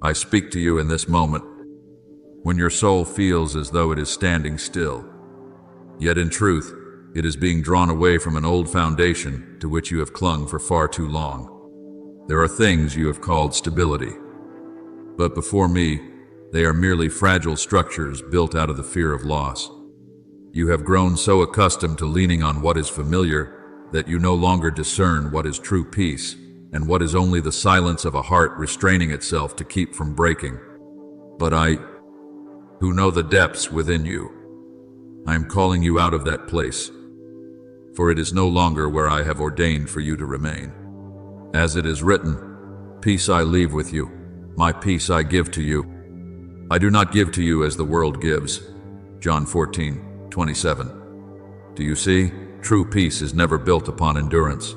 I speak to you in this moment, when your soul feels as though it is standing still. Yet in truth, it is being drawn away from an old foundation to which you have clung for far too long. There are things you have called stability, but before me, they are merely fragile structures built out of the fear of loss. You have grown so accustomed to leaning on what is familiar that you no longer discern what is true peace and what is only the silence of a heart restraining itself to keep from breaking. But I, who know the depths within you, I am calling you out of that place, for it is no longer where I have ordained for you to remain. As it is written, peace I leave with you, my peace I give to you. I do not give to you as the world gives. John 14:27. Do you see? True peace is never built upon endurance,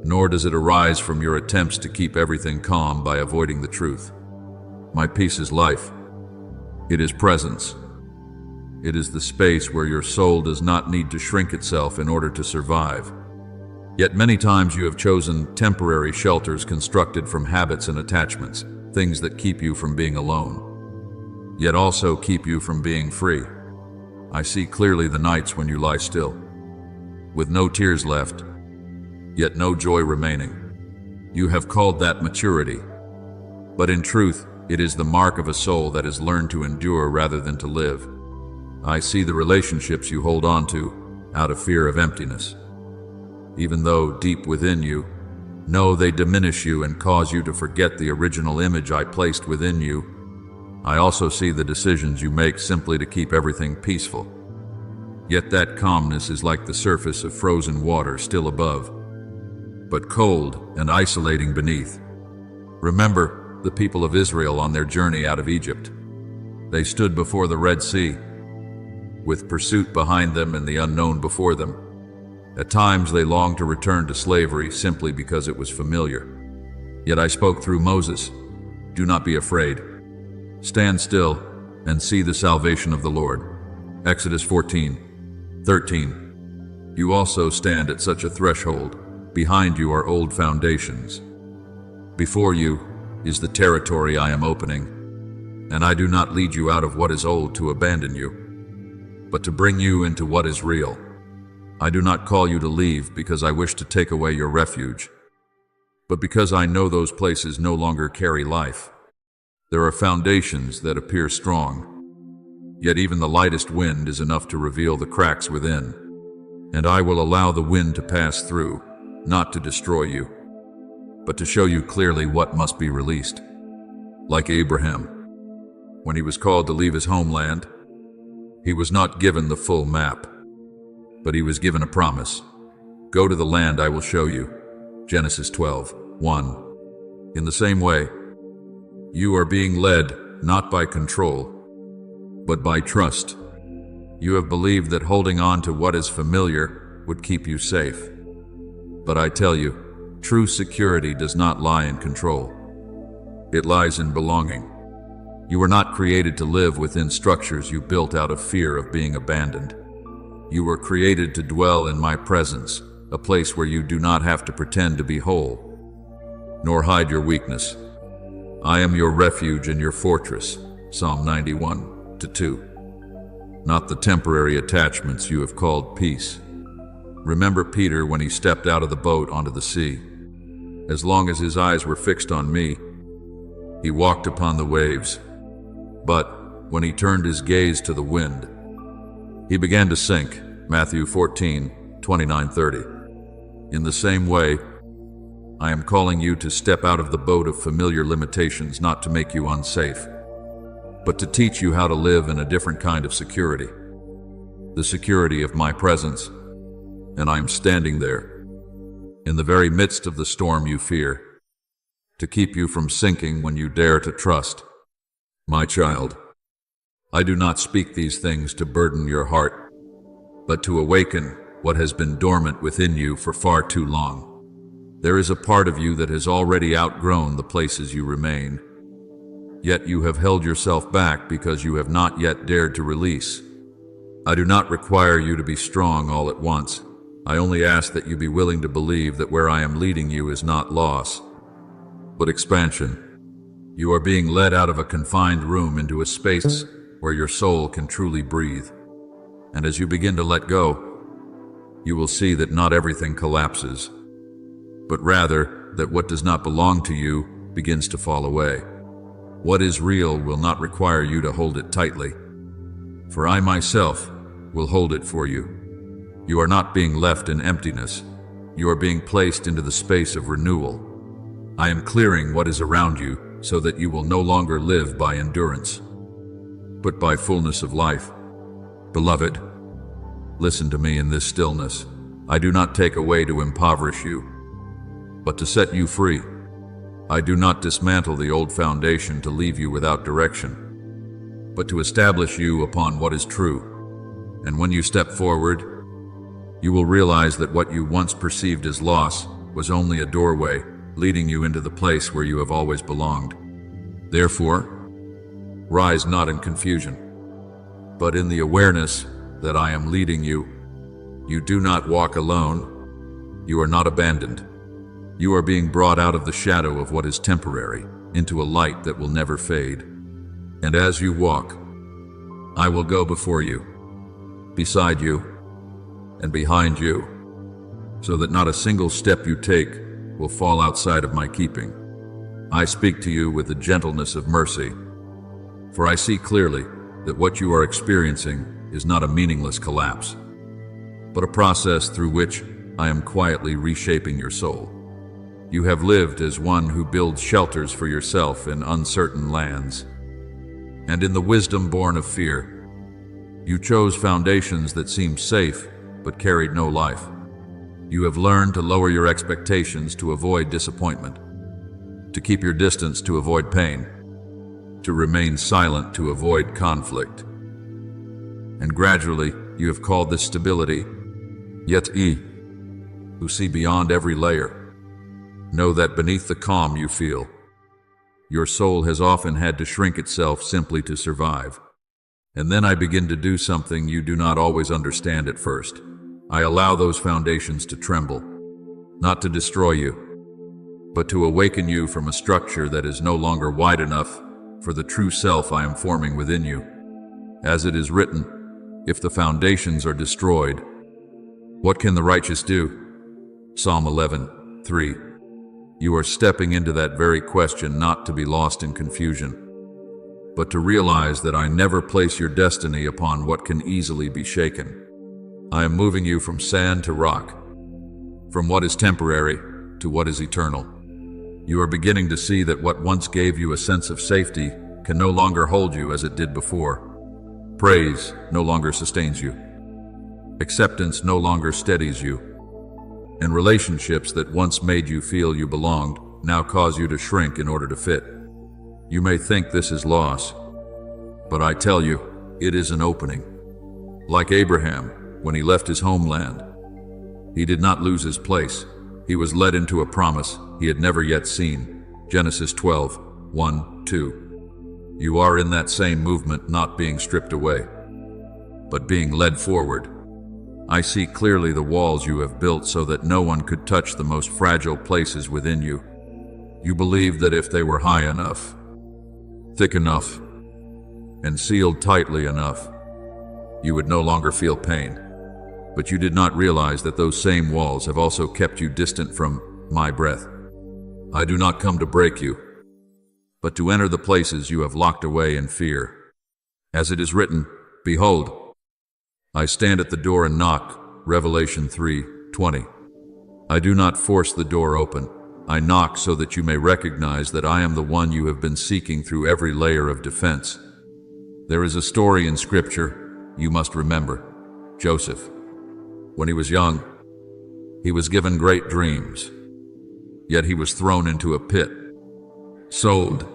nor does it arise from your attempts to keep everything calm by avoiding the truth. My peace is life. It is presence. It is the space where your soul does not need to shrink itself in order to survive. Yet many times you have chosen temporary shelters constructed from habits and attachments, things that keep you from being alone, yet also keep you from being free. I see clearly the nights when you lie still, with no tears left, yet no joy remaining. You have called that maturity, but in truth, it is the mark of a soul that has learned to endure rather than to live. I see the relationships you hold on to out of fear of emptiness, even though deep within you, know they diminish you and cause you to forget the original image I placed within you. I also see the decisions you make simply to keep everything peaceful. Yet that calmness is like the surface of frozen water still above, but cold and isolating beneath. Remember the people of Israel on their journey out of Egypt. They stood before the Red Sea, with pursuit behind them and the unknown before them. At times they longed to return to slavery simply because it was familiar. Yet I spoke through Moses, do not be afraid. Stand still and see the salvation of the Lord. Exodus 14:13. You also stand at such a threshold. Behind you are old foundations. Before you is the territory I am opening, and I do not lead you out of what is old to abandon you, but to bring you into what is real. I do not call you to leave because I wish to take away your refuge, but because I know those places no longer carry life. There are foundations that appear strong, yet even the lightest wind is enough to reveal the cracks within, and I will allow the wind to pass through, not to destroy you, but to show you clearly what must be released. Like Abraham, when he was called to leave his homeland, he was not given the full map, but he was given a promise. Go to the land I will show you. Genesis 12:1. In the same way, you are being led not by control, but by trust. You have believed that holding on to what is familiar would keep you safe. But I tell you, true security does not lie in control. It lies in belonging. You were not created to live within structures you built out of fear of being abandoned. You were created to dwell in my presence, a place where you do not have to pretend to be whole, nor hide your weakness. I am your refuge and your fortress, Psalm 91:2. Not the temporary attachments you have called peace. Remember Peter when he stepped out of the boat onto the sea. As long as his eyes were fixed on me, he walked upon the waves. But when he turned his gaze to the wind, he began to sink. Matthew 14:29-30. In the same way, I am calling you to step out of the boat of familiar limitations, not to make you unsafe, but to teach you how to live in a different kind of security, the security of my presence. And I am standing there, in the very midst of the storm you fear, to keep you from sinking when you dare to trust. My child, I do not speak these things to burden your heart, but to awaken what has been dormant within you for far too long. There is a part of you that has already outgrown the places you remain, yet you have held yourself back because you have not yet dared to release. I do not require you to be strong all at once. I only ask that you be willing to believe that where I am leading you is not loss, but expansion. You are being led out of a confined room into a space where your soul can truly breathe. And as you begin to let go, you will see that not everything collapses, but rather that what does not belong to you begins to fall away. What is real will not require you to hold it tightly, for I myself will hold it for you. You are not being left in emptiness. You are being placed into the space of renewal. I am clearing what is around you so that you will no longer live by endurance, but by fullness of life. Beloved, listen to me in this stillness. I do not take away to impoverish you, but to set you free. I do not dismantle the old foundation to leave you without direction, but to establish you upon what is true. And when you step forward, you will realize that what you once perceived as loss was only a doorway leading you into the place where you have always belonged. Therefore, rise not in confusion, but in the awareness that I am leading you. You do not walk alone. You are not abandoned. You are being brought out of the shadow of what is temporary into a light that will never fade. And as you walk, I will go before you, beside you, and behind you, so that not a single step you take will fall outside of my keeping. I speak to you with the gentleness of mercy, for I see clearly that what you are experiencing is not a meaningless collapse, but a process through which I am quietly reshaping your soul. You have lived as one who builds shelters for yourself in uncertain lands, and in the wisdom born of fear, you chose foundations that seemed safe but carried no life. You have learned to lower your expectations to avoid disappointment, to keep your distance to avoid pain, to remain silent to avoid conflict. And gradually, you have called this stability, yet who see beyond every layer. Know that beneath the calm you feel, your soul has often had to shrink itself simply to survive. And then I begin to do something you do not always understand at first. I allow those foundations to tremble, not to destroy you, but to awaken you from a structure that is no longer wide enough for the true self I am forming within you. As it is written, if the foundations are destroyed, what can the righteous do? Psalm 11:3. You are stepping into that very question not to be lost in confusion, but to realize that I never place your destiny upon what can easily be shaken. I am moving you from sand to rock, from what is temporary to what is eternal. You are beginning to see that what once gave you a sense of safety can no longer hold you as it did before. Praise no longer sustains you. Acceptance no longer steadies you. And relationships that once made you feel you belonged now cause you to shrink in order to fit. You may think this is loss, but I tell you, it is an opening. Like Abraham, when he left his homeland, he did not lose his place. He was led into a promise he had never yet seen. Genesis 12:1-2. You are in that same movement, not being stripped away, but being led forward. I see clearly the walls you have built so that no one could touch the most fragile places within you. You believed that if they were high enough, thick enough, and sealed tightly enough, you would no longer feel pain. But you did not realize that those same walls have also kept you distant from my breath. I do not come to break you, but to enter the places you have locked away in fear. As it is written, behold, I stand at the door and knock, Revelation 3:20. I do not force the door open. I knock so that you may recognize that I am the one you have been seeking through every layer of defense. There is a story in Scripture you must remember. Joseph. When he was young, he was given great dreams, yet he was thrown into a pit, sold,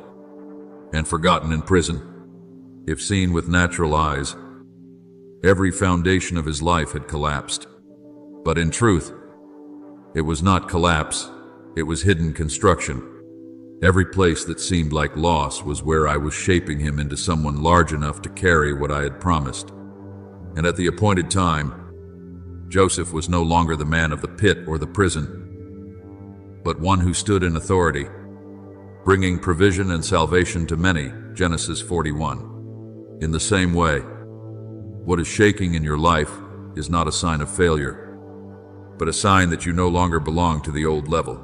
and forgotten in prison. If seen with natural eyes, every foundation of his life had collapsed. But in truth, it was not collapse, it was hidden construction. Every place that seemed like loss was where I was shaping him into someone large enough to carry what I had promised. And at the appointed time, Joseph was no longer the man of the pit or the prison, but one who stood in authority, bringing provision and salvation to many, Genesis 41. In the same way, what is shaking in your life is not a sign of failure, but a sign that you no longer belong to the old level.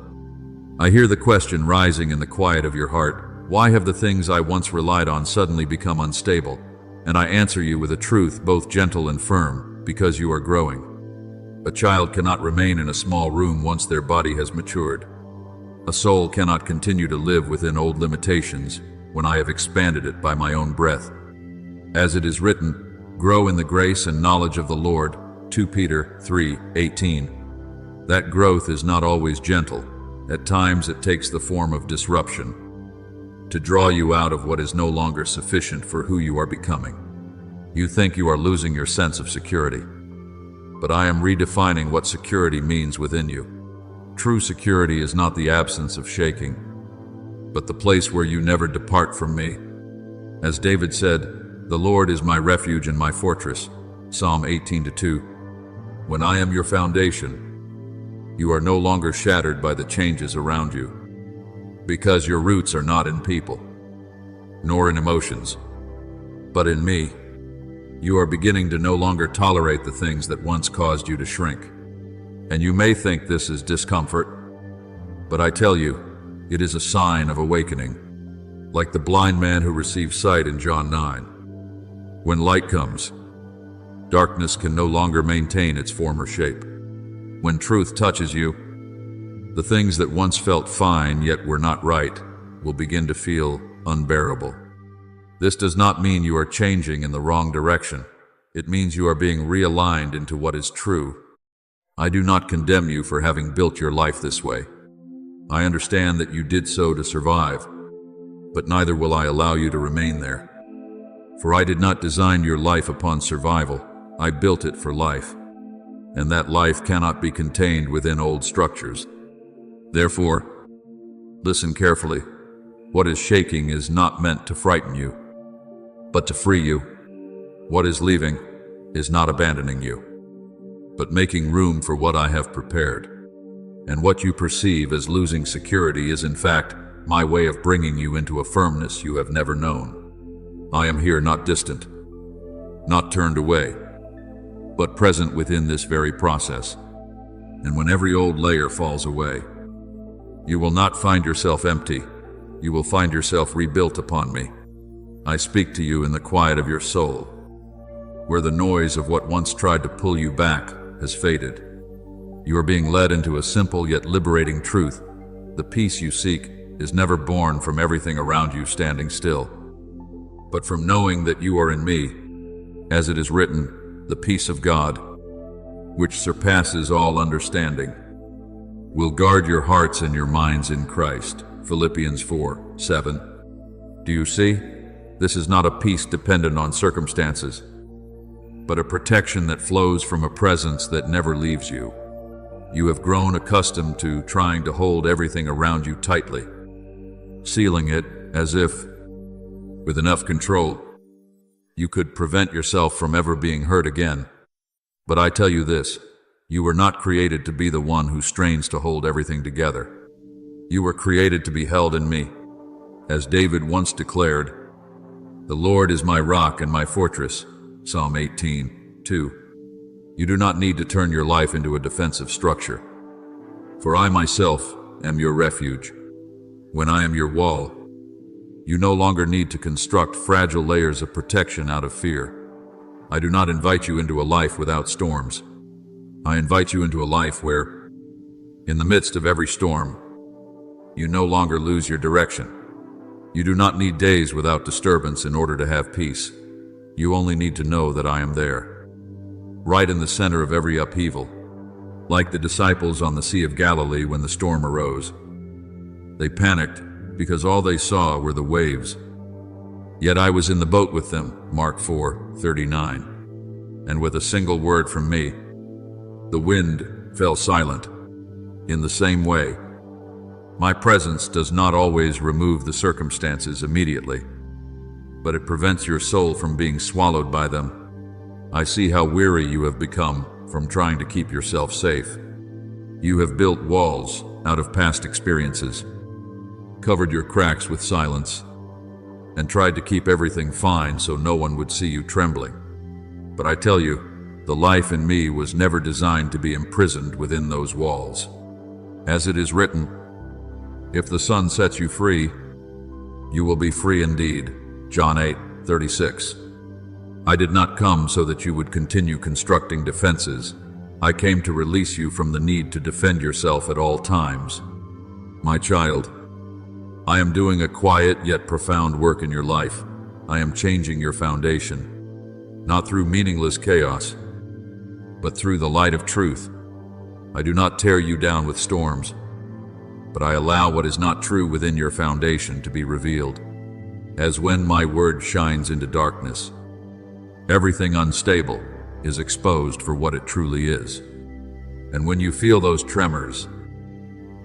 I hear the question rising in the quiet of your heart, why have the things I once relied on suddenly become unstable? And I answer you with a truth both gentle and firm, because you are growing. A child cannot remain in a small room once their body has matured. A soul cannot continue to live within old limitations when I have expanded it by my own breath. As it is written, grow in the grace and knowledge of the Lord, 2 Peter 3:18. That growth is not always gentle. At times it takes the form of disruption, to draw you out of what is no longer sufficient for who you are becoming. You think you are losing your sense of security, but I am redefining what security means within you. True security is not the absence of shaking, but the place where you never depart from me. As David said, the Lord is my refuge and my fortress, Psalm 18:2. When I am your foundation, you are no longer shattered by the changes around you, because your roots are not in people, nor in emotions, but in me. You are beginning to no longer tolerate the things that once caused you to shrink. And you may think this is discomfort, but I tell you, it is a sign of awakening, like the blind man who received sight in John 9. When light comes, darkness can no longer maintain its former shape. When truth touches you, the things that once felt fine yet were not right will begin to feel unbearable. This does not mean you are changing in the wrong direction. It means you are being realigned into what is true. I do not condemn you for having built your life this way. I understand that you did so to survive, but neither will I allow you to remain there. For I did not design your life upon survival. I built it for life, and that life cannot be contained within old structures. Therefore, listen carefully. What is shaking is not meant to frighten you, but to free you. What is leaving is not abandoning you, but making room for what I have prepared. And what you perceive as losing security is in fact my way of bringing you into a firmness you have never known. I am here not distant, not turned away, but present within this very process. And when every old layer falls away, you will not find yourself empty. You will find yourself rebuilt upon me. I speak to you in the quiet of your soul, where the noise of what once tried to pull you back has faded. You are being led into a simple yet liberating truth. The peace you seek is never born from everything around you standing still, but from knowing that you are in me. As it is written, the peace of God, which surpasses all understanding, will guard your hearts and your minds in Christ. Philippians 4:7. Do you see? This is not a peace dependent on circumstances, but a protection that flows from a presence that never leaves you. You have grown accustomed to trying to hold everything around you tightly, sealing it as if, with enough control, you could prevent yourself from ever being hurt again. But I tell you this, you were not created to be the one who strains to hold everything together. You were created to be held in me. As David once declared, the Lord is my rock and my fortress, Psalm 18:2. You do not need to turn your life into a defensive structure, for I myself am your refuge. When I am your wall, you no longer need to construct fragile layers of protection out of fear. I do not invite you into a life without storms. I invite you into a life where, in the midst of every storm, you no longer lose your direction. You do not need days without disturbance in order to have peace. You only need to know that I am there, right in the center of every upheaval, like the disciples on the Sea of Galilee when the storm arose. They panicked because all they saw were the waves. Yet I was in the boat with them, Mark 4:39. And with a single word from me, the wind fell silent. In the same way, my presence does not always remove the circumstances immediately, but it prevents your soul from being swallowed by them. I see how weary you have become from trying to keep yourself safe. You have built walls out of past experiences, covered your cracks with silence, and tried to keep everything fine so no one would see you trembling. But I tell you, the life in me was never designed to be imprisoned within those walls. As it is written, if the Son sets you free, you will be free indeed. John 8:36. I did not come so that you would continue constructing defenses. I came to release you from the need to defend yourself at all times. My child, I am doing a quiet yet profound work in your life. I am changing your foundation, not through meaningless chaos, but through the light of truth. I do not tear you down with storms, but I allow what is not true within your foundation to be revealed. As when my word shines into darkness, everything unstable is exposed for what it truly is. And when you feel those tremors,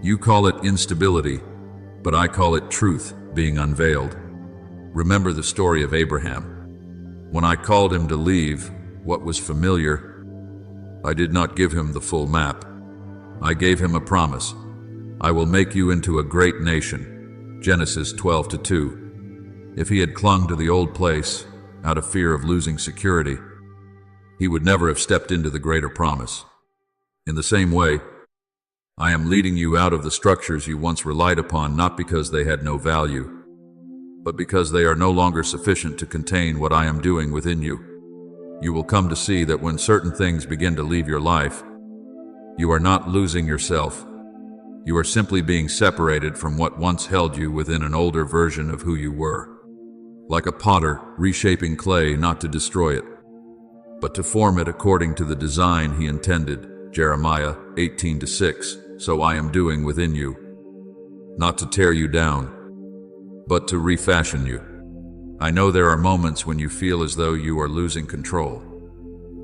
you call it instability, but I call it truth being unveiled. Remember the story of Abraham. When I called him to leave what was familiar, I did not give him the full map. I gave him a promise. I will make you into a great nation. Genesis 12:2. If he had clung to the old place out of fear of losing security, he would never have stepped into the greater promise. In the same way, I am leading you out of the structures you once relied upon, not because they had no value, but because they are no longer sufficient to contain what I am doing within you. You will come to see that when certain things begin to leave your life, you are not losing yourself. You are simply being separated from what once held you within an older version of who you were. Like a potter reshaping clay not to destroy it, but to form it according to the design he intended. Jeremiah 18:6. So I am doing within you, not to tear you down, but to refashion you. I know there are moments when you feel as though you are losing control,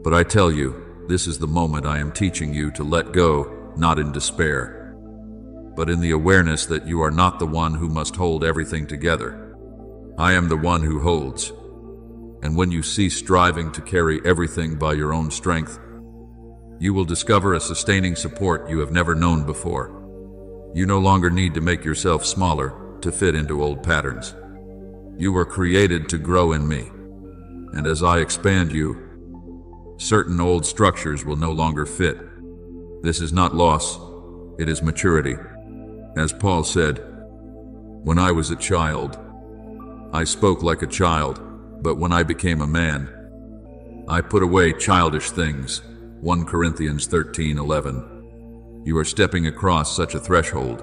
but I tell you, this is the moment I am teaching you to let go, not in despair, but in the awareness that you are not the one who must hold everything together. I am the one who holds. And when you cease striving to carry everything by your own strength, you will discover a sustaining support you have never known before. You no longer need to make yourself smaller to fit into old patterns. You were created to grow in me, and as I expand you, certain old structures will no longer fit. This is not loss, it is maturity. As Paul said, when I was a child, I spoke like a child, but when I became a man, I put away childish things. 1 Corinthians 13:11. You are stepping across such a threshold.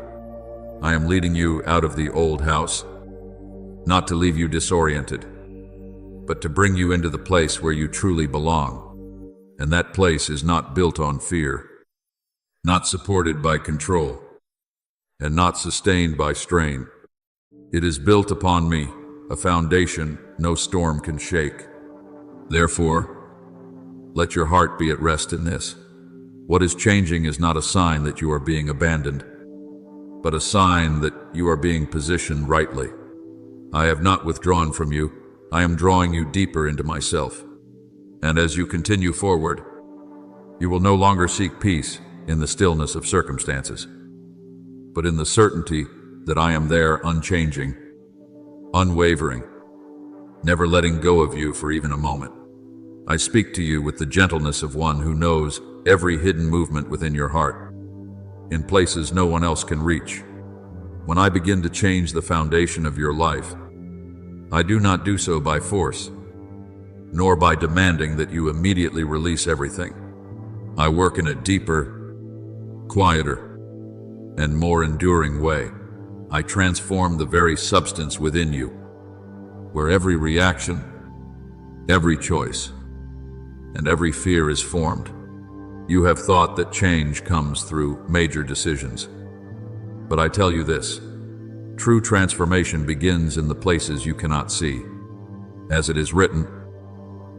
I am leading you out of the old house, not to leave you disoriented, but to bring you into the place where you truly belong. And that place is not built on fear, not supported by control, and not sustained by strain. It is built upon me, a foundation no storm can shake. Therefore, let your heart be at rest in this. What is changing is not a sign that you are being abandoned, but a sign that you are being positioned rightly. I have not withdrawn from you. I am drawing you deeper into myself. And as you continue forward, you will no longer seek peace in the stillness of circumstances, but in the certainty that I am there, unchanging, unwavering, never letting go of you for even a moment. I speak to you with the gentleness of one who knows every hidden movement within your heart, in places no one else can reach. When I begin to change the foundation of your life, I do not do so by force, nor by demanding that you immediately release everything. I work in a deeper, quieter, and more enduring way. I transform the very substance within you, where every reaction, every choice, and every fear is formed. You have thought that change comes through major decisions. But I tell you this, true transformation begins in the places you cannot see. As it is written,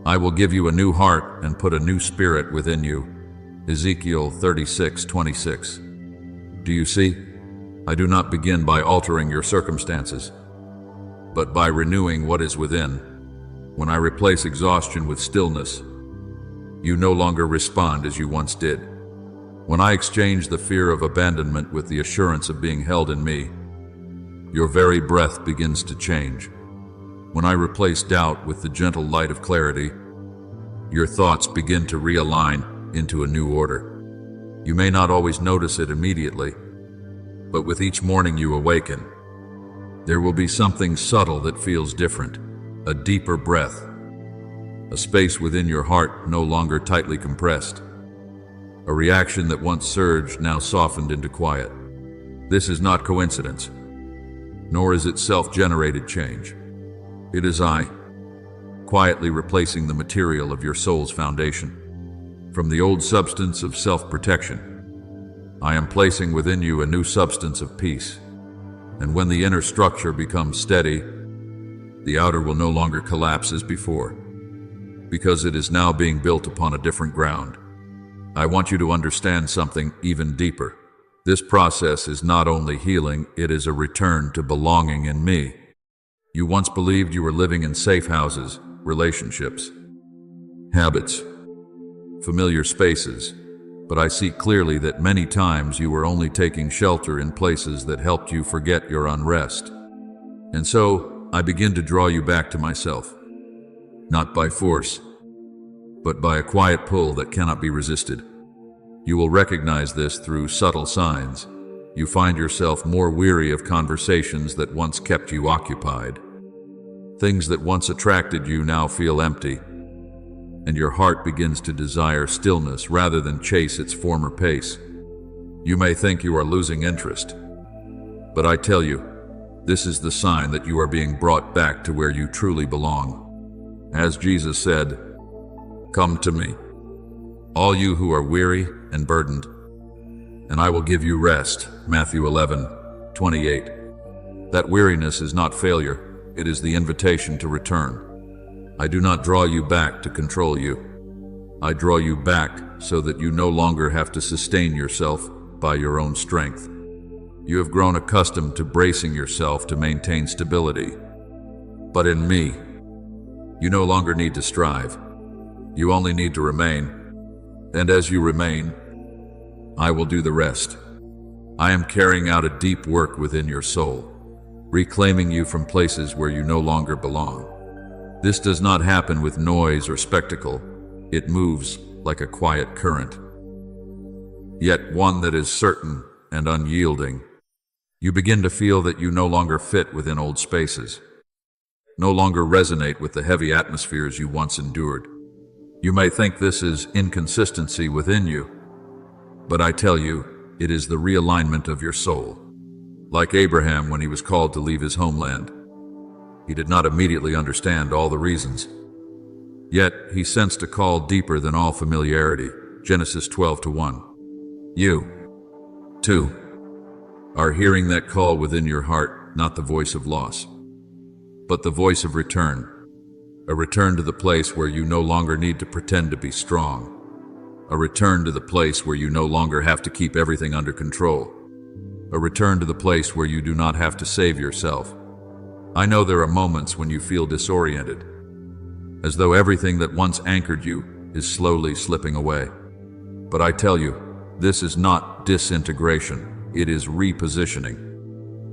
I will give you a new heart and put a new spirit within you. Ezekiel 36:26. Do you see? I do not begin by altering your circumstances, but by renewing what is within. When I replace exhaustion with stillness, you no longer respond as you once did. When I exchange the fear of abandonment with the assurance of being held in me, Your very breath begins to change. When I replace doubt with the gentle light of clarity, your thoughts begin to realign into a new order. You may not always notice it immediately, but with each morning you awaken, there will be something subtle that feels different, a deeper breath, a space within your heart no longer tightly compressed, a reaction that once surged now softened into quiet. This is not coincidence, nor is it self-generated change. It is I, quietly replacing the material of your soul's foundation. From the old substance of self-protection, I am placing within you a new substance of peace. And when the inner structure becomes steady, the outer will no longer collapse as before, because it is now being built upon a different ground. I want you to understand something even deeper. This process is not only healing, it is a return to belonging in me. You once believed you were living in safe houses, relationships, habits, familiar spaces, but I see clearly that many times you were only taking shelter in places that helped you forget your unrest. And so I begin to draw you back to myself, not by force, but by a quiet pull that cannot be resisted. You will recognize this through subtle signs. You find yourself more weary of conversations that once kept you occupied. Things that once attracted you now feel empty, and your heart begins to desire stillness rather than chase its former pace. You may think you are losing interest, but I tell you, this is the sign that you are being brought back to where you truly belong. As Jesus said, "Come to me, all you who are weary and burdened, and I will give you rest." Matthew 11:28. That weariness is not failure, it is the invitation to return. I do not draw you back to control you. I draw you back so that you no longer have to sustain yourself by your own strength. You have grown accustomed to bracing yourself to maintain stability. But in me, you no longer need to strive. You only need to remain. And as you remain, I will do the rest. I am carrying out a deep work within your soul, reclaiming you from places where you no longer belong. This does not happen with noise or spectacle. It moves like a quiet current, yet one that is certain and unyielding. You begin to feel that you no longer fit within old spaces, no longer resonate with the heavy atmospheres you once endured. You may think this is inconsistency within you, but I tell you, it is the realignment of your soul. Like Abraham when he was called to leave his homeland, he did not immediately understand all the reasons. Yet he sensed a call deeper than all familiarity. Genesis 12:1. You, too, are hearing that call within your heart, not the voice of loss, but the voice of return. A return to the place where you no longer need to pretend to be strong. A return to the place where you no longer have to keep everything under control. A return to the place where you do not have to save yourself. I know there are moments when you feel disoriented, as though everything that once anchored you is slowly slipping away. But I tell you, this is not disintegration, it is repositioning.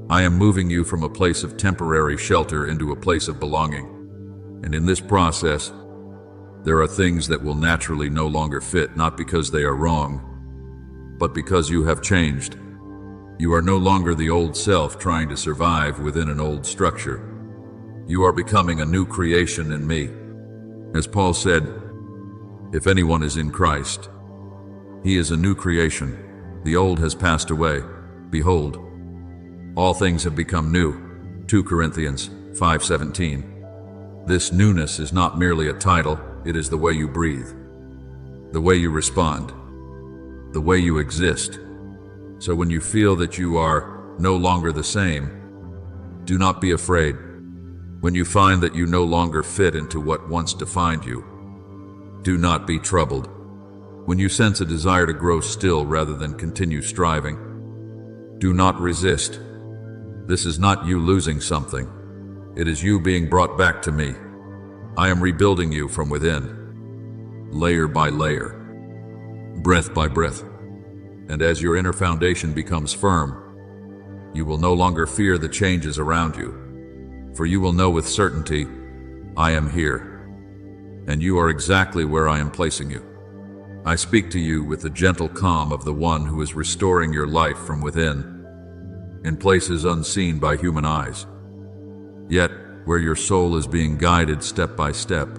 I am moving you from a place of temporary shelter into a place of belonging. And in this process, there are things that will naturally no longer fit, not because they are wrong, but because you have changed. You are no longer the old self trying to survive within an old structure. You are becoming a new creation in me. As Paul said, if anyone is in Christ, he is a new creation. The old has passed away. Behold, all things have become new. 2 Corinthians 5:17. This newness is not merely a title, it is the way you breathe, the way you respond, the way you exist. So when you feel that you are no longer the same, do not be afraid. When you find that you no longer fit into what once defined you, do not be troubled. When you sense a desire to grow still rather than continue striving, do not resist. This is not you losing something. It is you being brought back to me. I am rebuilding you from within, layer by layer, breath by breath. And as your inner foundation becomes firm, You will no longer fear the changes around you, for you will know with certainty, I am here, and you are exactly where I am placing you. I speak to you with the gentle calm of the one who is restoring your life from within, in places unseen by human eyes. Yet, where your soul is being guided step by step,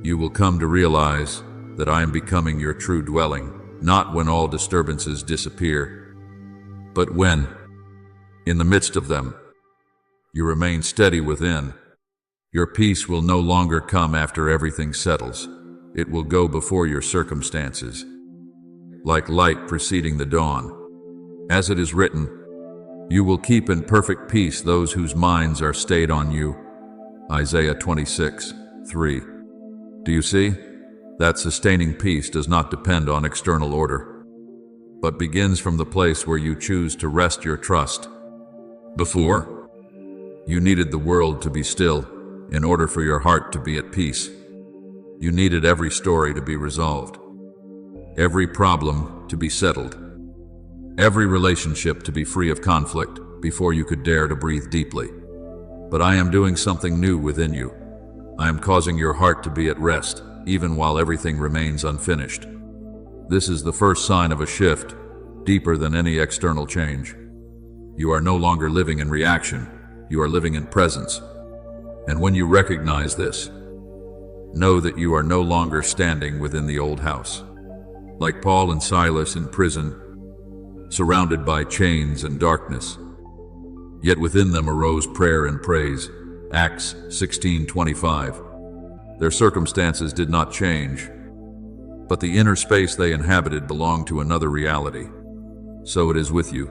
you will come to realize that I am becoming your true dwelling, not when all disturbances disappear, but when, in the midst of them, you remain steady within. Your peace will no longer come after everything settles. It will go before your circumstances, like light preceding the dawn. As it is written, you will keep in perfect peace those whose minds are stayed on you. Isaiah 26:3. Do you see? That sustaining peace does not depend on external order, but begins from the place where you choose to rest your trust. Before, you needed the world to be still in order for your heart to be at peace. You needed every story to be resolved, every problem to be settled, every relationship to be free of conflict before you could dare to breathe deeply. But I am doing something new within you. I am causing your heart to be at rest, even while everything remains unfinished. This is the first sign of a shift, deeper than any external change. You are no longer living in reaction, you are living in presence. And when you recognize this, know that you are no longer standing within the old house. Like Paul and Silas in prison, surrounded by chains and darkness, yet within them arose prayer and praise. Acts 16:25. Their circumstances did not change, but the inner space they inhabited belonged to another reality. So it is with you.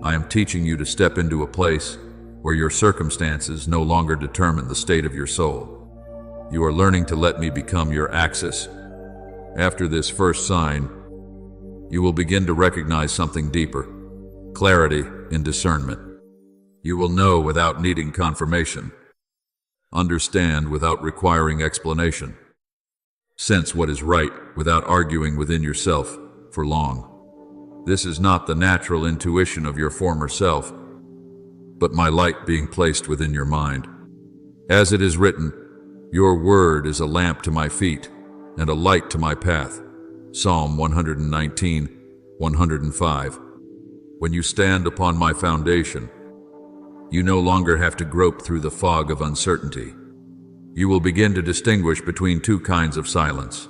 I am teaching you to step into a place where your circumstances no longer determine the state of your soul. You are learning to let me become your axis. After this first sign, you will begin to recognize something deeper, clarity in discernment. You will know without needing confirmation, understand without requiring explanation, sense what is right without arguing within yourself for long. This is not the natural intuition of your former self, but my light being placed within your mind. As it is written, your word is a lamp to my feet and a light to my path. Psalm 119:105. When you stand upon my foundation, you no longer have to grope through the fog of uncertainty. You will begin to distinguish between two kinds of silence.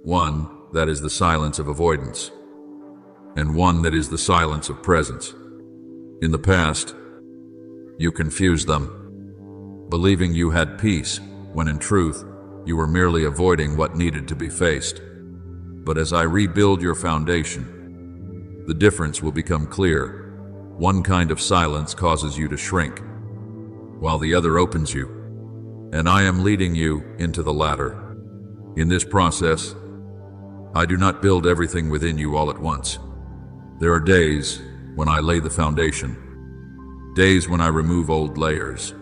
One that is the silence of avoidance, and one that is the silence of presence. In the past, you confused them, believing you had peace, when in truth, you were merely avoiding what needed to be faced. But as I rebuild your foundation, the difference will become clear. One kind of silence causes you to shrink, while the other opens you, and I am leading you into the latter. In this process, I do not build everything within you all at once. There are days when I lay the foundation, days when I remove old layers,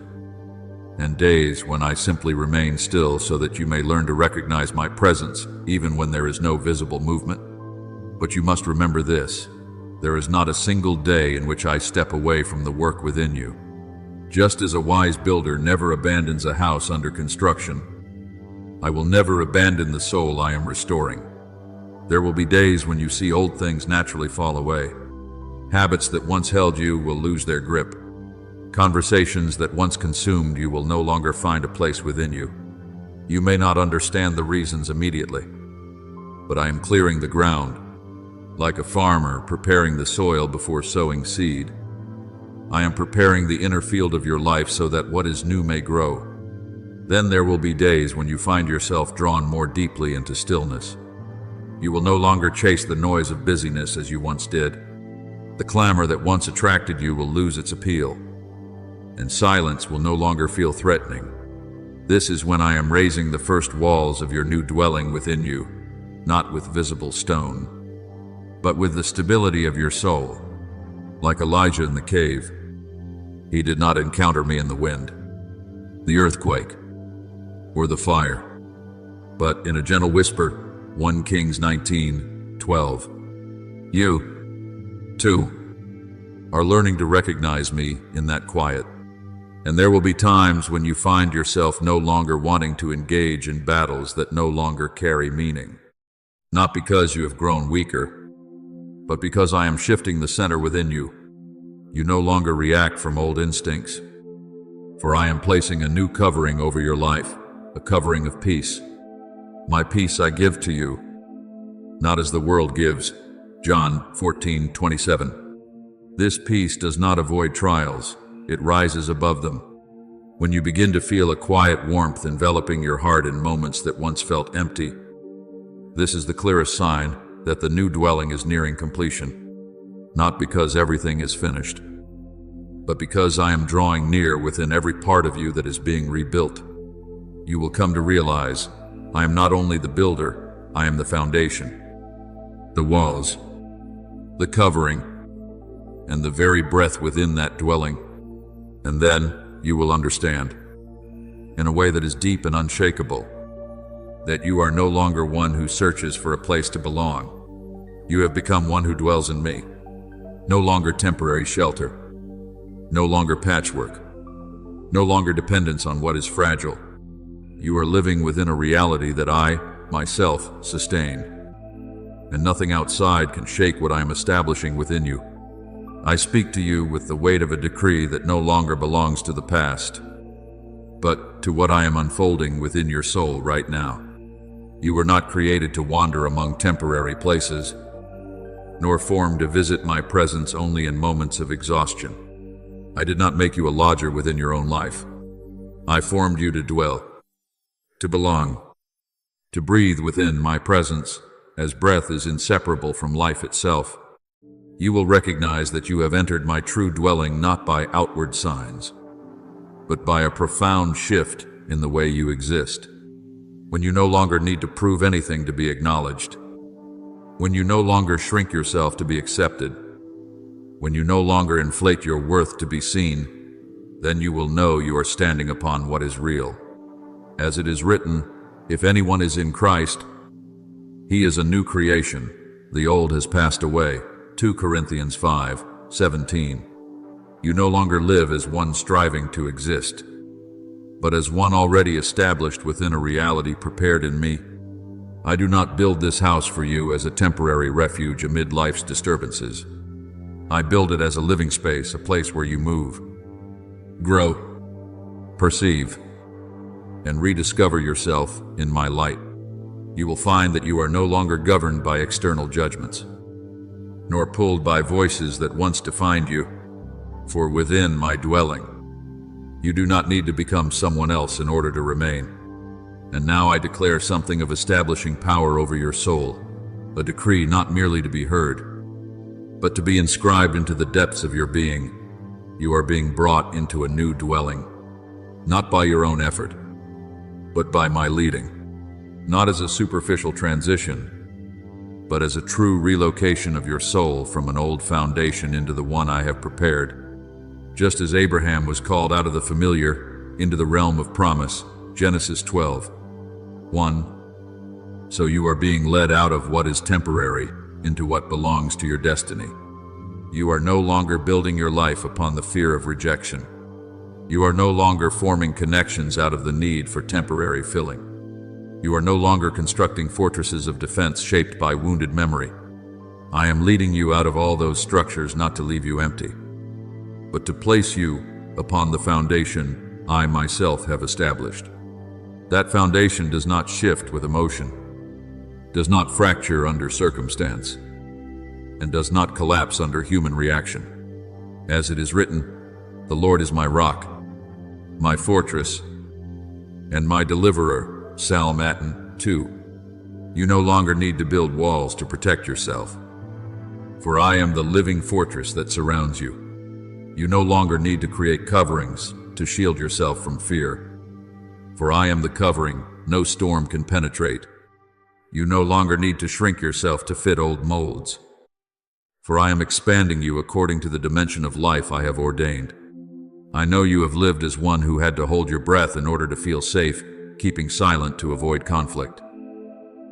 and days when I simply remain still so that you may learn to recognize my presence even when there is no visible movement. But you must remember this. There is not a single day in which I step away from the work within you. Just as a wise builder never abandons a house under construction, I will never abandon the soul I am restoring. There will be days when you see old things naturally fall away. Habits that once held you will lose their grip. Conversations that once consumed you will no longer find a place within you. You may not understand the reasons immediately, but I am clearing the ground, like a farmer preparing the soil before sowing seed. I am preparing the inner field of your life so that what is new may grow. Then there will be days when you find yourself drawn more deeply into stillness. You will no longer chase the noise of busyness as you once did. The clamor that once attracted you will lose its appeal, and silence will no longer feel threatening. This is when I am raising the first walls of your new dwelling within you, not with visible stone, but with the stability of your soul. Like Elijah in the cave, he did not encounter me in the wind, the earthquake, or the fire, but in a gentle whisper. 1 Kings 19:12. You, too, are learning to recognize me in that quiet. And there will be times when you find yourself no longer wanting to engage in battles that no longer carry meaning. Not because you have grown weaker, but because I am shifting the center within you. You no longer react from old instincts, for I am placing a new covering over your life, a covering of peace. My peace I give to you, not as the world gives. John 14:27. This peace does not avoid trials, it rises above them. When you begin to feel a quiet warmth enveloping your heart in moments that once felt empty, this is the clearest sign that the new dwelling is nearing completion. Not because everything is finished, but because I am drawing near within every part of you that is being rebuilt. You will come to realize I am not only the builder, I am the foundation, the walls, the covering, and the very breath within that dwelling. And then you will understand, in a way that is deep and unshakable, that you are no longer one who searches for a place to belong. You have become one who dwells in me. No longer temporary shelter, no longer patchwork, no longer dependence on what is fragile. You are living within a reality that I, myself, sustain, and nothing outside can shake what I am establishing within you. I speak to you with the weight of a decree that no longer belongs to the past, but to what I am unfolding within your soul right now. You were not created to wander among temporary places, nor formed to visit my presence only in moments of exhaustion. I did not make you a lodger within your own life. I formed you to dwell, to belong, to breathe within my presence, as breath is inseparable from life itself. You will recognize that you have entered my true dwelling not by outward signs, but by a profound shift in the way you exist. When you no longer need to prove anything to be acknowledged, when you no longer shrink yourself to be accepted, when you no longer inflate your worth to be seen, then you will know you are standing upon what is real. As it is written, if anyone is in Christ, he is a new creation. The old has passed away. 2 Corinthians 5:17. You no longer live as one striving to exist, but as one already established within a reality prepared in me. I do not build this house for you as a temporary refuge amid life's disturbances. I build it as a living space, a place where you move, grow, perceive, and rediscover yourself in my light. You will find that you are no longer governed by external judgments, nor pulled by voices that once defined you, for within my dwelling, you do not need to become someone else in order to remain. And now I declare something of establishing power over your soul, a decree not merely to be heard, but to be inscribed into the depths of your being. You are being brought into a new dwelling, not by your own effort, but by my leading, not as a superficial transition, but as a true relocation of your soul from an old foundation into the one I have prepared. Just as Abraham was called out of the familiar into the realm of promise, Genesis 12:1. So you are being led out of what is temporary into what belongs to your destiny. You are no longer building your life upon the fear of rejection. You are no longer forming connections out of the need for temporary filling. You are no longer constructing fortresses of defense shaped by wounded memory. I am leading you out of all those structures not to leave you empty, but to place you upon the foundation I myself have established. That foundation does not shift with emotion, does not fracture under circumstance, and does not collapse under human reaction. As it is written, the Lord is my rock, my fortress, and my deliverer. Psalm 2. You no longer need to build walls to protect yourself, for I am the living fortress that surrounds you. You no longer need to create coverings to shield yourself from fear, for I am the covering no storm can penetrate. You no longer need to shrink yourself to fit old molds, for I am expanding you according to the dimension of life I have ordained. I know you have lived as one who had to hold your breath in order to feel safe, keeping silent to avoid conflict,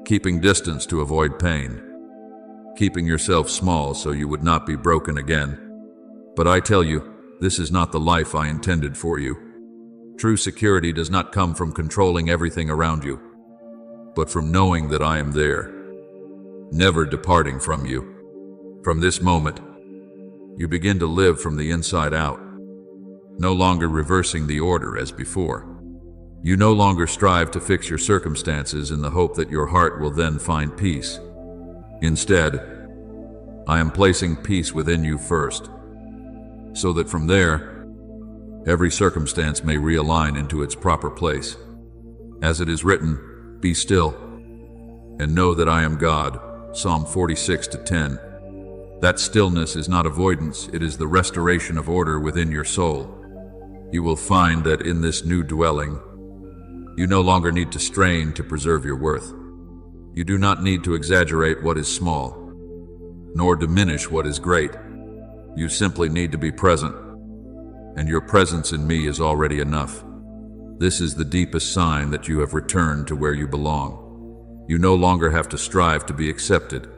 keeping distance to avoid pain, keeping yourself small so you would not be broken again. But I tell you, this is not the life I intended for you. True security does not come from controlling everything around you, but from knowing that I am there, never departing from you. From this moment, you begin to live from the inside out, no longer reversing the order as before. You no longer strive to fix your circumstances in the hope that your heart will then find peace. Instead, I am placing peace within you first, so that from there, every circumstance may realign into its proper place. As it is written, "Be still, and know that I am God." Psalm 46:10. That stillness is not avoidance, it is the restoration of order within your soul. You will find that in this new dwelling, you no longer need to strain to preserve your worth. You do not need to exaggerate what is small, nor diminish what is great. You simply need to be present, and your presence in me is already enough. This is the deepest sign that you have returned to where you belong. You no longer have to strive to be accepted,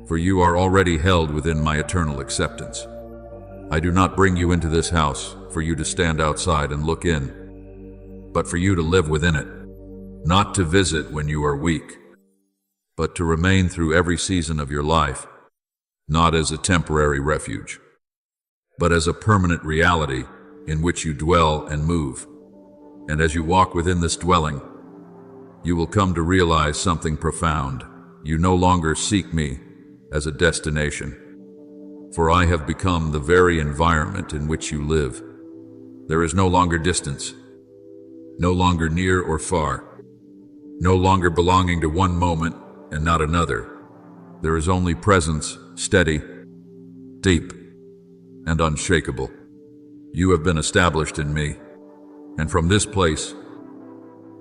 for you are already held within my eternal acceptance. I do not bring you into this house for you to stand outside and look in, but for you to live within it, not to visit when you are weak, but to remain through every season of your life, not as a temporary refuge, but as a permanent reality in which you dwell and move. And as you walk within this dwelling, you will come to realize something profound. You no longer seek me as a destination, for I have become the very environment in which you live. There is no longer distance, no longer near or far, no longer belonging to one moment and not another. There is only presence, steady, deep, and unshakable. You have been established in me, and from this place,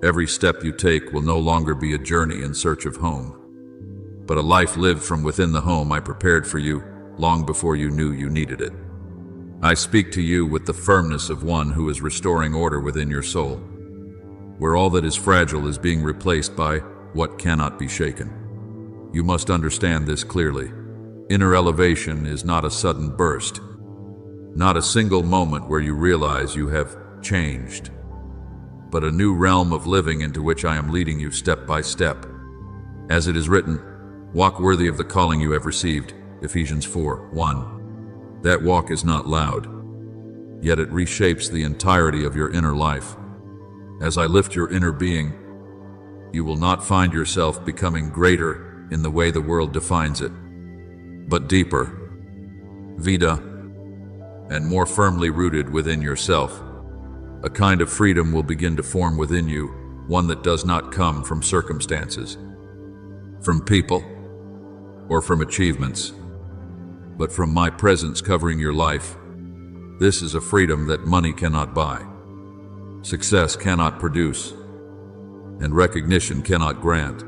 every step you take will no longer be a journey in search of home, but a life lived from within the home I prepared for you long before you knew you needed it. I speak to you with the firmness of one who is restoring order within your soul, where all that is fragile is being replaced by what cannot be shaken. You must understand this clearly. Inner elevation is not a sudden burst, not a single moment where you realize you have changed, but a new realm of living into which I am leading you step by step. As it is written, walk worthy of the calling you have received, Ephesians 4:1. That walk is not loud, yet it reshapes the entirety of your inner life. As I lift your inner being, you will not find yourself becoming greater in the way the world defines it, but deeper, vida, and more firmly rooted within yourself. A kind of freedom will begin to form within you, one that does not come from circumstances, from people, or from achievements, but from my presence covering your life. This is a freedom that money cannot buy, success cannot produce, and recognition cannot grant.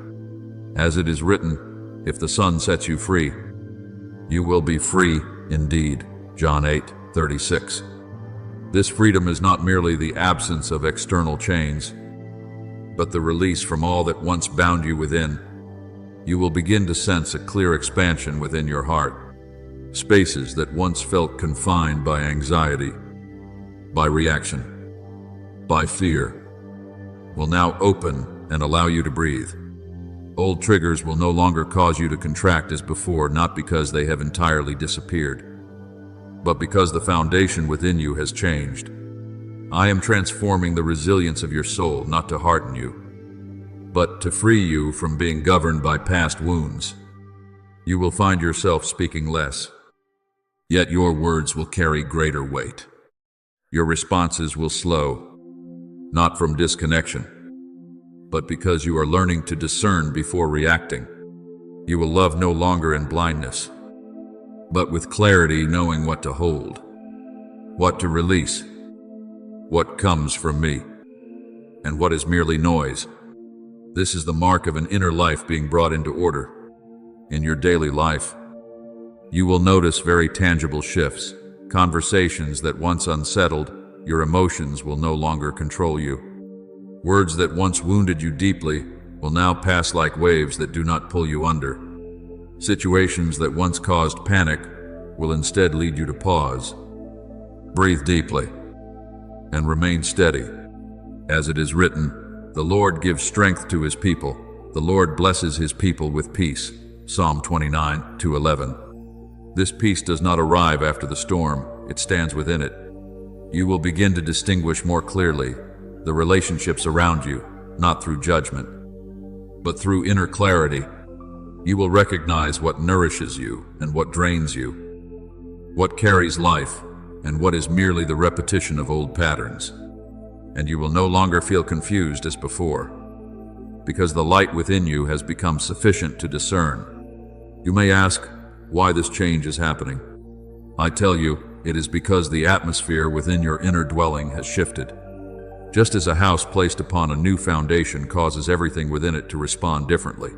As it is written, if the Son sets you free, you will be free indeed. John 8:36. This freedom is not merely the absence of external chains, but the release from all that once bound you within. You will begin to sense a clear expansion within your heart. Spaces that once felt confined by anxiety, by reaction, by fear, will now open and allow you to breathe. Old triggers will no longer cause you to contract as before, not because they have entirely disappeared, but because the foundation within you has changed. I am transforming the resilience of your soul, not to harden you, but to free you from being governed by past wounds. You will find yourself speaking less, yet your words will carry greater weight. Your responses will slow, not from disconnection, but because you are learning to discern before reacting. You will love no longer in blindness, but with clarity, knowing what to hold, what to release, what comes from me, and what is merely noise. This is the mark of an inner life being brought into order. In your daily life, you will notice very tangible shifts. Conversations that once unsettled your emotions will no longer control you. Words that once wounded you deeply will now pass like waves that do not pull you under. Situations that once caused panic will instead lead you to pause, Breathe deeply and remain steady. As it is written, the Lord gives strength to his people. The Lord blesses his people with peace. Psalm 29:11. This peace does not arrive after the storm, it stands within it. You will begin to distinguish more clearly the relationships around you, not through judgment, but through inner clarity. You will recognize what nourishes you and what drains you, what carries life and what is merely the repetition of old patterns. And you will no longer feel confused as before, because the light within you has become sufficient to discern. You may ask why this change is happening. I tell you, it is because the atmosphere within your inner dwelling has shifted. Just as a house placed upon a new foundation causes everything within it to respond differently,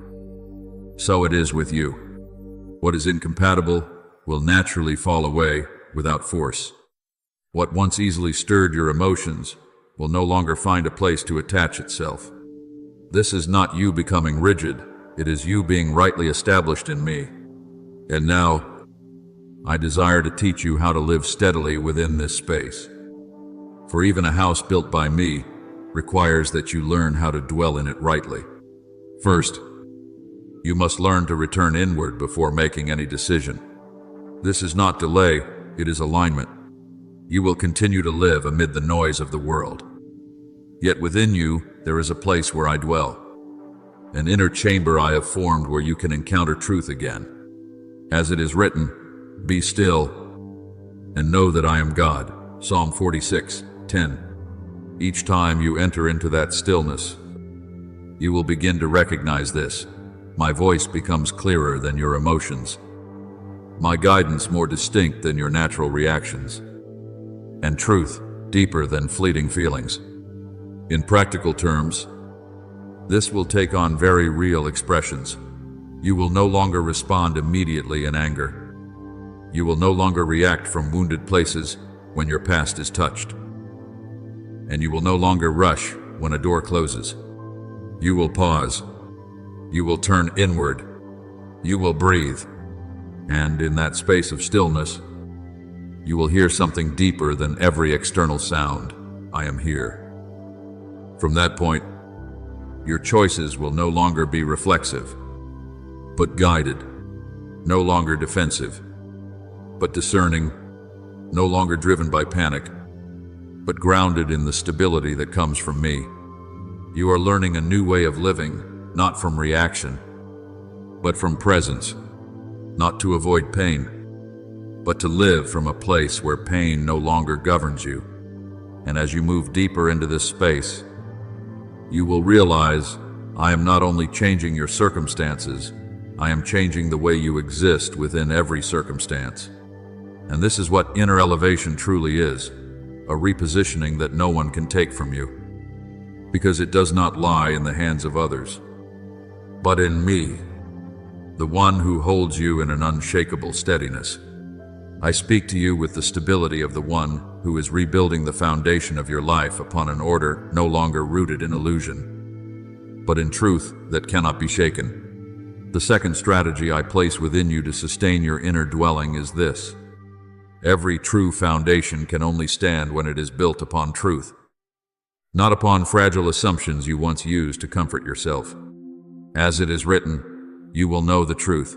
so it is with you. What is incompatible will naturally fall away without force. What once easily stirred your emotions will no longer find a place to attach itself. This is not you becoming rigid, it is you being rightly established in me. And now, I desire to teach you how to live steadily within this space. For even a house built by me requires that you learn how to dwell in it rightly. First, you must learn to return inward before making any decision. This is not delay, it is alignment. You will continue to live amid the noise of the world. Yet within you, there is a place where I dwell, an inner chamber I have formed where you can encounter truth again. As it is written, be still and know that I am God. Psalm 46:10. Each time you enter into that stillness, you will begin to recognize this. My voice becomes clearer than your emotions, my guidance more distinct than your natural reactions, and truth deeper than fleeting feelings. In practical terms, this will take on very real expressions. You will no longer respond immediately in anger. You will no longer react from wounded places when your past is touched. And you will no longer rush when a door closes. You will pause. You will turn inward. You will breathe. And in that space of stillness, you will hear something deeper than every external sound. I am here. From that point, your choices will no longer be reflexive, but guided, no longer defensive, but discerning, no longer driven by panic, but grounded in the stability that comes from me. You are learning a new way of living, not from reaction, but from presence, not to avoid pain, but to live from a place where pain no longer governs you. And as you move deeper into this space, you will realize I am not only changing your circumstances, I am changing the way you exist within every circumstance. And this is what inner elevation truly is, a repositioning that no one can take from you, because it does not lie in the hands of others, but in me, the one who holds you in an unshakable steadiness. I speak to you with the stability of the one who is rebuilding the foundation of your life upon an order no longer rooted in illusion, but in truth that cannot be shaken. The second strategy I place within you to sustain your inner dwelling is this. Every true foundation can only stand when it is built upon truth, not upon fragile assumptions you once used to comfort yourself. As it is written, you will know the truth,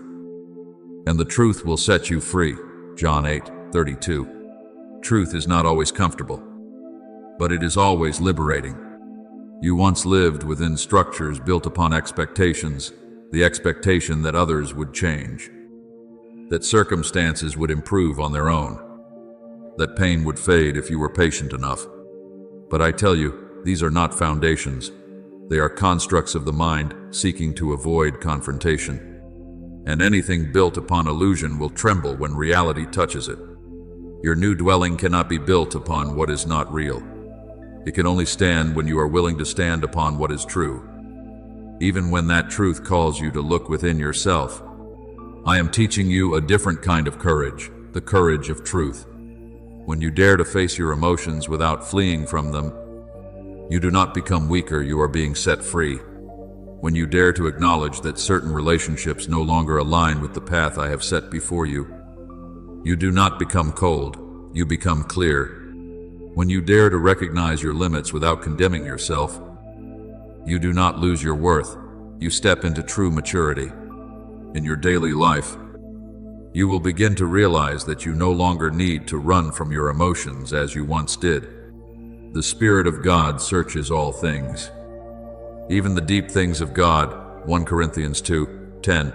and the truth will set you free. John 8:32. Truth is not always comfortable, but it is always liberating. You once lived within structures built upon expectations, the expectation that others would change, that circumstances would improve on their own, that pain would fade if you were patient enough. But I tell you, these are not foundations. They are constructs of the mind seeking to avoid confrontation. And anything built upon illusion will tremble when reality touches it. Your new dwelling cannot be built upon what is not real. It can only stand when you are willing to stand upon what is true, even when that truth calls you to look within yourself. I am teaching you a different kind of courage, the courage of truth. When you dare to face your emotions without fleeing from them, you do not become weaker, you are being set free. When you dare to acknowledge that certain relationships no longer align with the path I have set before you, you do not become cold, you become clear. When you dare to recognize your limits without condemning yourself, you do not lose your worth. You step into true maturity. In your daily life, you will begin to realize that you no longer need to run from your emotions as you once did. The Spirit of God searches all things, even the deep things of God. 1 Corinthians 2:10.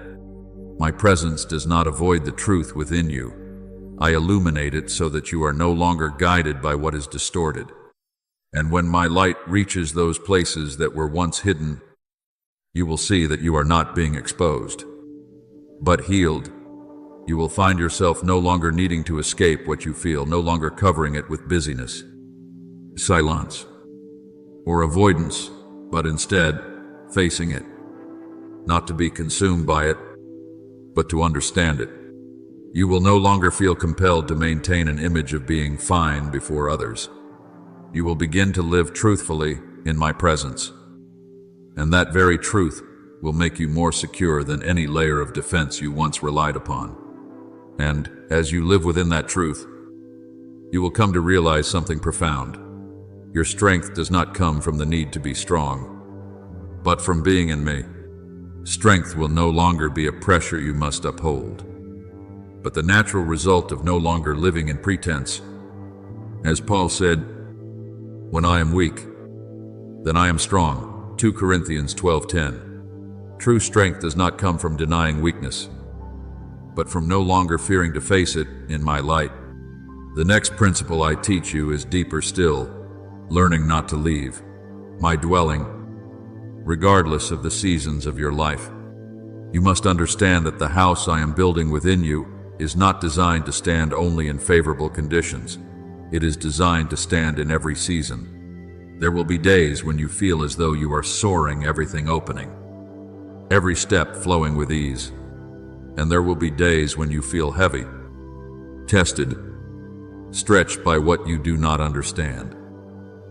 My presence does not avoid the truth within you. I illuminate it so that you are no longer guided by what is distorted. And when my light reaches those places that were once hidden, you will see that you are not being exposed, but healed. You will find yourself no longer needing to escape what you feel, no longer covering it with busyness, silence, or avoidance, but instead facing it, not to be consumed by it, but to understand it. You will no longer feel compelled to maintain an image of being fine before others. You will begin to live truthfully in my presence, and that very truth will make you more secure than any layer of defense you once relied upon. And as you live within that truth, you will come to realize something profound. Your strength does not come from the need to be strong, but from being in me. Strength will no longer be a pressure you must uphold, but the natural result of no longer living in pretense. As Paul said, when I am weak, then I am strong. 2 Corinthians 12:10. True strength does not come from denying weakness, but from no longer fearing to face it in my light. The next principle I teach you is deeper still, learning not to leave my dwelling, regardless of the seasons of your life. You must understand that the house I am building within you is not designed to stand only in favorable conditions. It is designed to stand in every season. There will be days when you feel as though you are soaring, everything opening, every step flowing with ease. And there will be days when you feel heavy, tested, stretched by what you do not understand.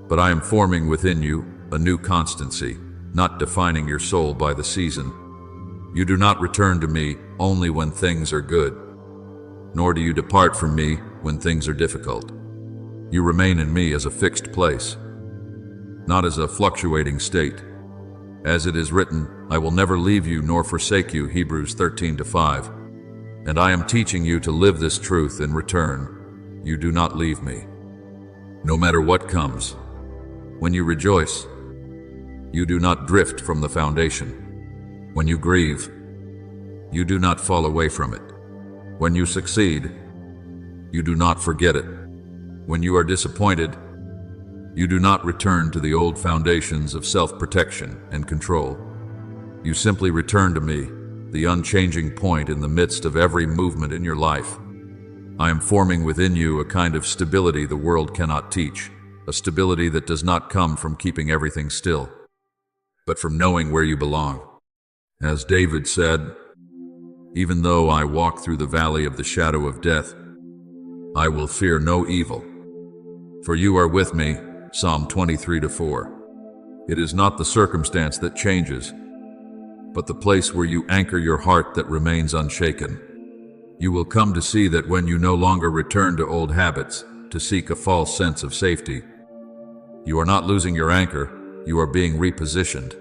But I am forming within you a new constancy, not defining your soul by the season. You do not return to me only when things are good, nor do you depart from me when things are difficult. You remain in me as a fixed place, not as a fluctuating state. As it is written, I will never leave you nor forsake you, Hebrews 13:5. And I am teaching you to live this truth in return. You do not leave me, no matter what comes. When you rejoice, you do not drift from the foundation. When you grieve, you do not fall away from it. When you succeed, you do not forget it. When you are disappointed, you do not return to the old foundations of self-protection and control. You simply return to me, the unchanging point in the midst of every movement in your life. I am forming within you a kind of stability the world cannot teach, a stability that does not come from keeping everything still, but from knowing where you belong. As David said, even though I walk through the valley of the shadow of death, I will fear no evil, for you are with me. Psalm 23:4. It is not the circumstance that changes, but the place where you anchor your heart that remains unshaken. You will come to see that when you no longer return to old habits to seek a false sense of safety, you are not losing your anchor, you are being repositioned.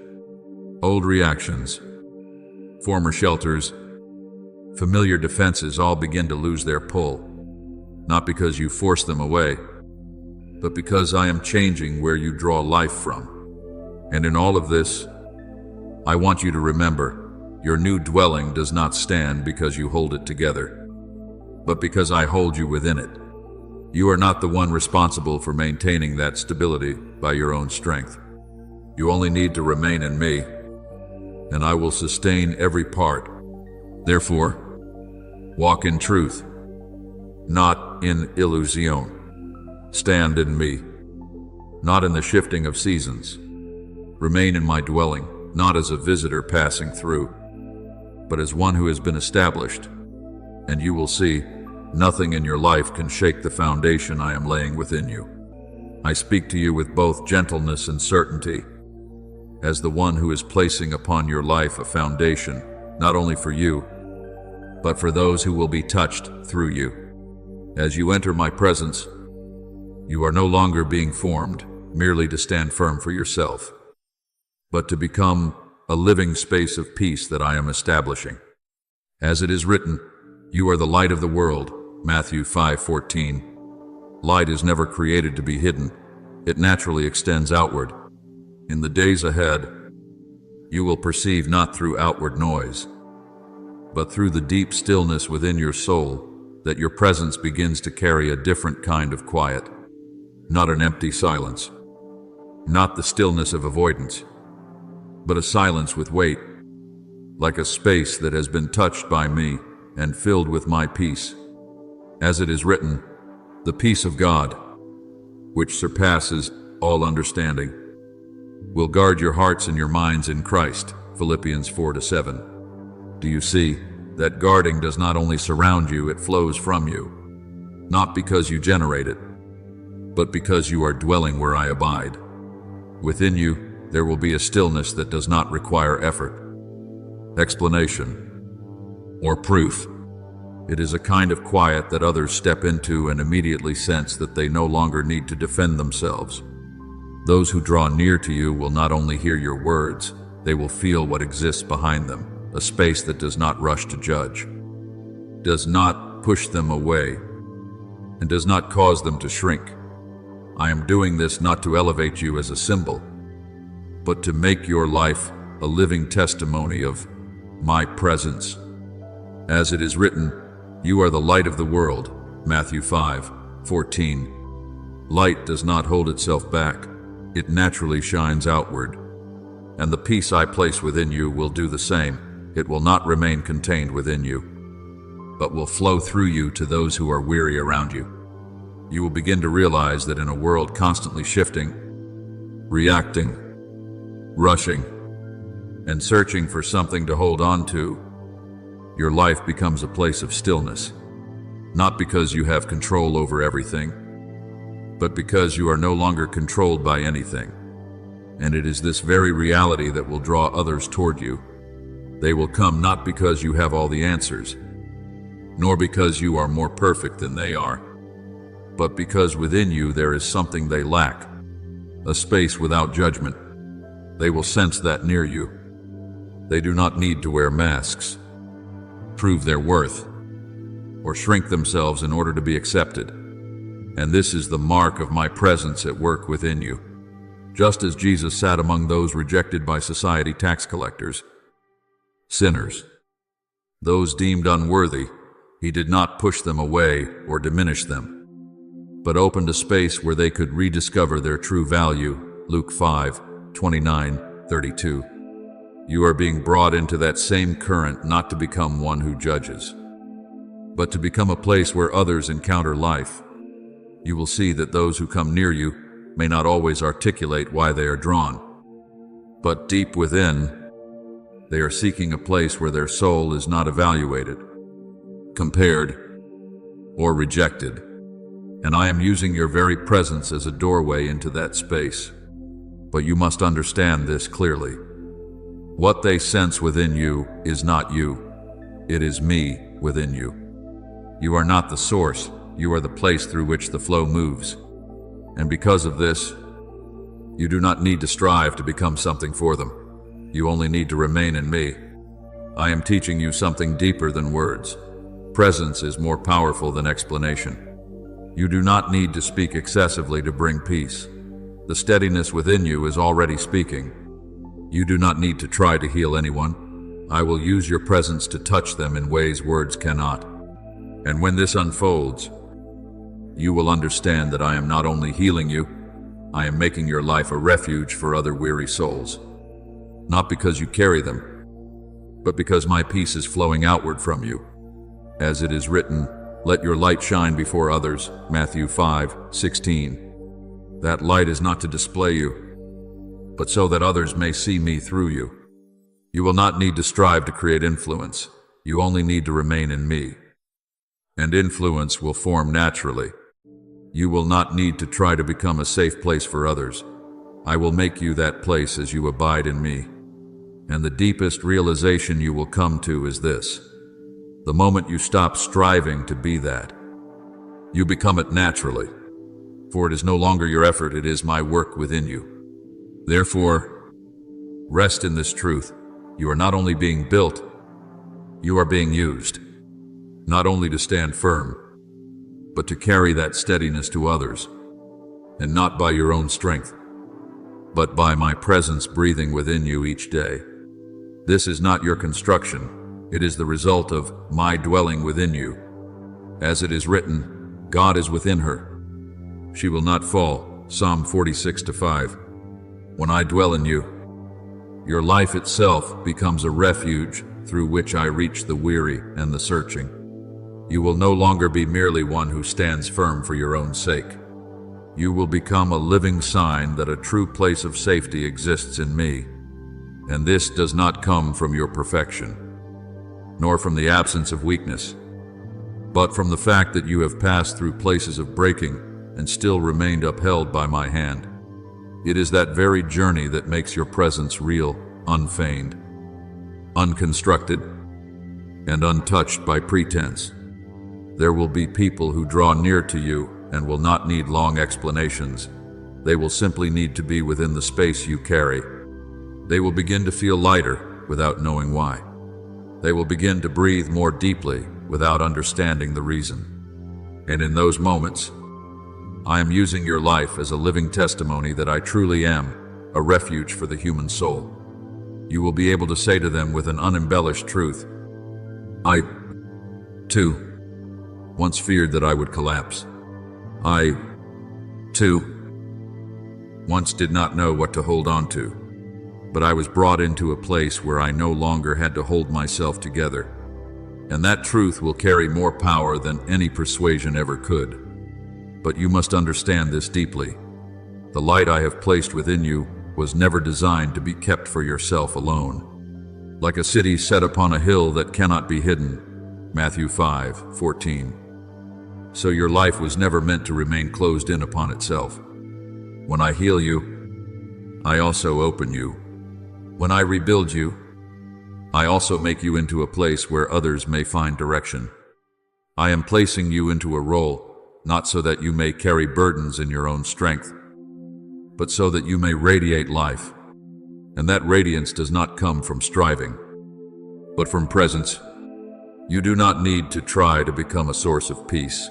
Old reactions, former shelters, familiar defenses all begin to lose their pull, not because you force them away, but because I am changing where you draw life from. And in all of this, I want you to remember, your new dwelling does not stand because you hold it together, but because I hold you within it. You are not the one responsible for maintaining that stability by your own strength. You only need to remain in me, and I will sustain every part. Therefore, walk in truth, not in illusion. Stand in me, not in the shifting of seasons. Remain in my dwelling, not as a visitor passing through, but as one who has been established. And you will see, nothing in your life can shake the foundation I am laying within you. I speak to you with both gentleness and certainty, as the one who is placing upon your life a foundation, not only for you, but for those who will be touched through you. As you enter my presence, you are no longer being formed merely to stand firm for yourself, but to become a living space of peace that I am establishing. As it is written, you are the light of the world, Matthew 5:14. Light is never created to be hidden. It naturally extends outward. In the days ahead, you will perceive not through outward noise, but through the deep stillness within your soul, that your presence begins to carry a different kind of quiet, not an empty silence, not the stillness of avoidance, but a silence with weight, like a space that has been touched by me and filled with my peace. As it is written, the peace of God, which surpasses all understanding, will guard your hearts and your minds in Christ, Philippians 4:7. Do you see that guarding does not only surround you, it flows from you, not because you generate it, but because you are dwelling where I abide. Within you, there will be a stillness that does not require effort, explanation, or proof. It is a kind of quiet that others step into and immediately sense that they no longer need to defend themselves. Those who draw near to you will not only hear your words, they will feel what exists behind them, a space that does not rush to judge, does not push them away, and does not cause them to shrink. I am doing this not to elevate you as a symbol, but to make your life a living testimony of my presence. As it is written, you are the light of the world, Matthew 5:14. Light does not hold itself back. It naturally shines outward. And the peace I place within you will do the same. It will not remain contained within you, but will flow through you to those who are weary around you. You will begin to realize that in a world constantly shifting, reacting, rushing, and searching for something to hold on to, your life becomes a place of stillness, not because you have control over everything, but because you are no longer controlled by anything. And it is this very reality that will draw others toward you. They will come not because you have all the answers, nor because you are more perfect than they are, but because within you there is something they lack, a space without judgment. They will sense that near you. They do not need to wear masks, prove their worth, or shrink themselves in order to be accepted. And this is the mark of my presence at work within you. Just as Jesus sat among those rejected by society, tax collectors, sinners, those deemed unworthy, he did not push them away or diminish them, but opened a space where they could rediscover their true value, Luke 5:29-32. You are being brought into that same current not to become one who judges, but to become a place where others encounter life. You will see that those who come near you may not always articulate why they are drawn, but deep within, they are seeking a place where their soul is not evaluated, compared, or rejected. And I am using your very presence as a doorway into that space. But you must understand this clearly. What they sense within you is not you. It is me within you. You are not the source. You are the place through which the flow moves. And because of this, you do not need to strive to become something for them. You only need to remain in me. I am teaching you something deeper than words. Presence is more powerful than explanation. You do not need to speak excessively to bring peace. The steadiness within you is already speaking. You do not need to try to heal anyone. I will use your presence to touch them in ways words cannot. And when this unfolds, you will understand that I am not only healing you, I am making your life a refuge for other weary souls. Not because you carry them, but because my peace is flowing outward from you. As it is written, let your light shine before others, Matthew 5:16. That light is not to display you, but so that others may see me through you. You will not need to strive to create influence. You only need to remain in me. And influence will form naturally. You will not need to try to become a safe place for others. I will make you that place as you abide in me. And the deepest realization you will come to is this: the moment you stop striving to be that, You become it naturally, for it is no longer your effort, it is my work within you. Therefore, rest in this truth. You are not only being built, you are being used, not only to stand firm, but to carry that steadiness to others, and not by your own strength, but by my presence breathing within you each day. This is not your construction, it is the result of my dwelling within you. As it is written, God is within her. She will not fall. Psalm 46:5. When I dwell in you, your life itself becomes a refuge through which I reach the weary and the searching. You will no longer be merely one who stands firm for your own sake. You will become a living sign that a true place of safety exists in me. And this does not come from your perfection, nor from the absence of weakness, but from the fact that you have passed through places of breaking and still remained upheld by my hand. It is that very journey that makes your presence real, unfeigned, unconstructed, and untouched by pretense. There will be people who draw near to you and will not need long explanations. They will simply need to be within the space you carry. They will begin to feel lighter without knowing why. They will begin to breathe more deeply without understanding the reason. And in those moments, I am using your life as a living testimony that I truly am a refuge for the human soul. You will be able to say to them with an unembellished truth, I, too, once feared that I would collapse. I, too, once did not know what to hold on to, but I was brought into a place where I no longer had to hold myself together. And that truth will carry more power than any persuasion ever could. But you must understand this deeply. The light I have placed within you was never designed to be kept for yourself alone. Like a city set upon a hill that cannot be hidden, Matthew 5:14. So your life was never meant to remain closed in upon itself. When I heal you, I also open you. When I rebuild you, I also make you into a place where others may find direction. I am placing you into a role, not so that you may carry burdens in your own strength, but so that you may radiate life. And that radiance does not come from striving, but from presence. You do not need to try to become a source of peace.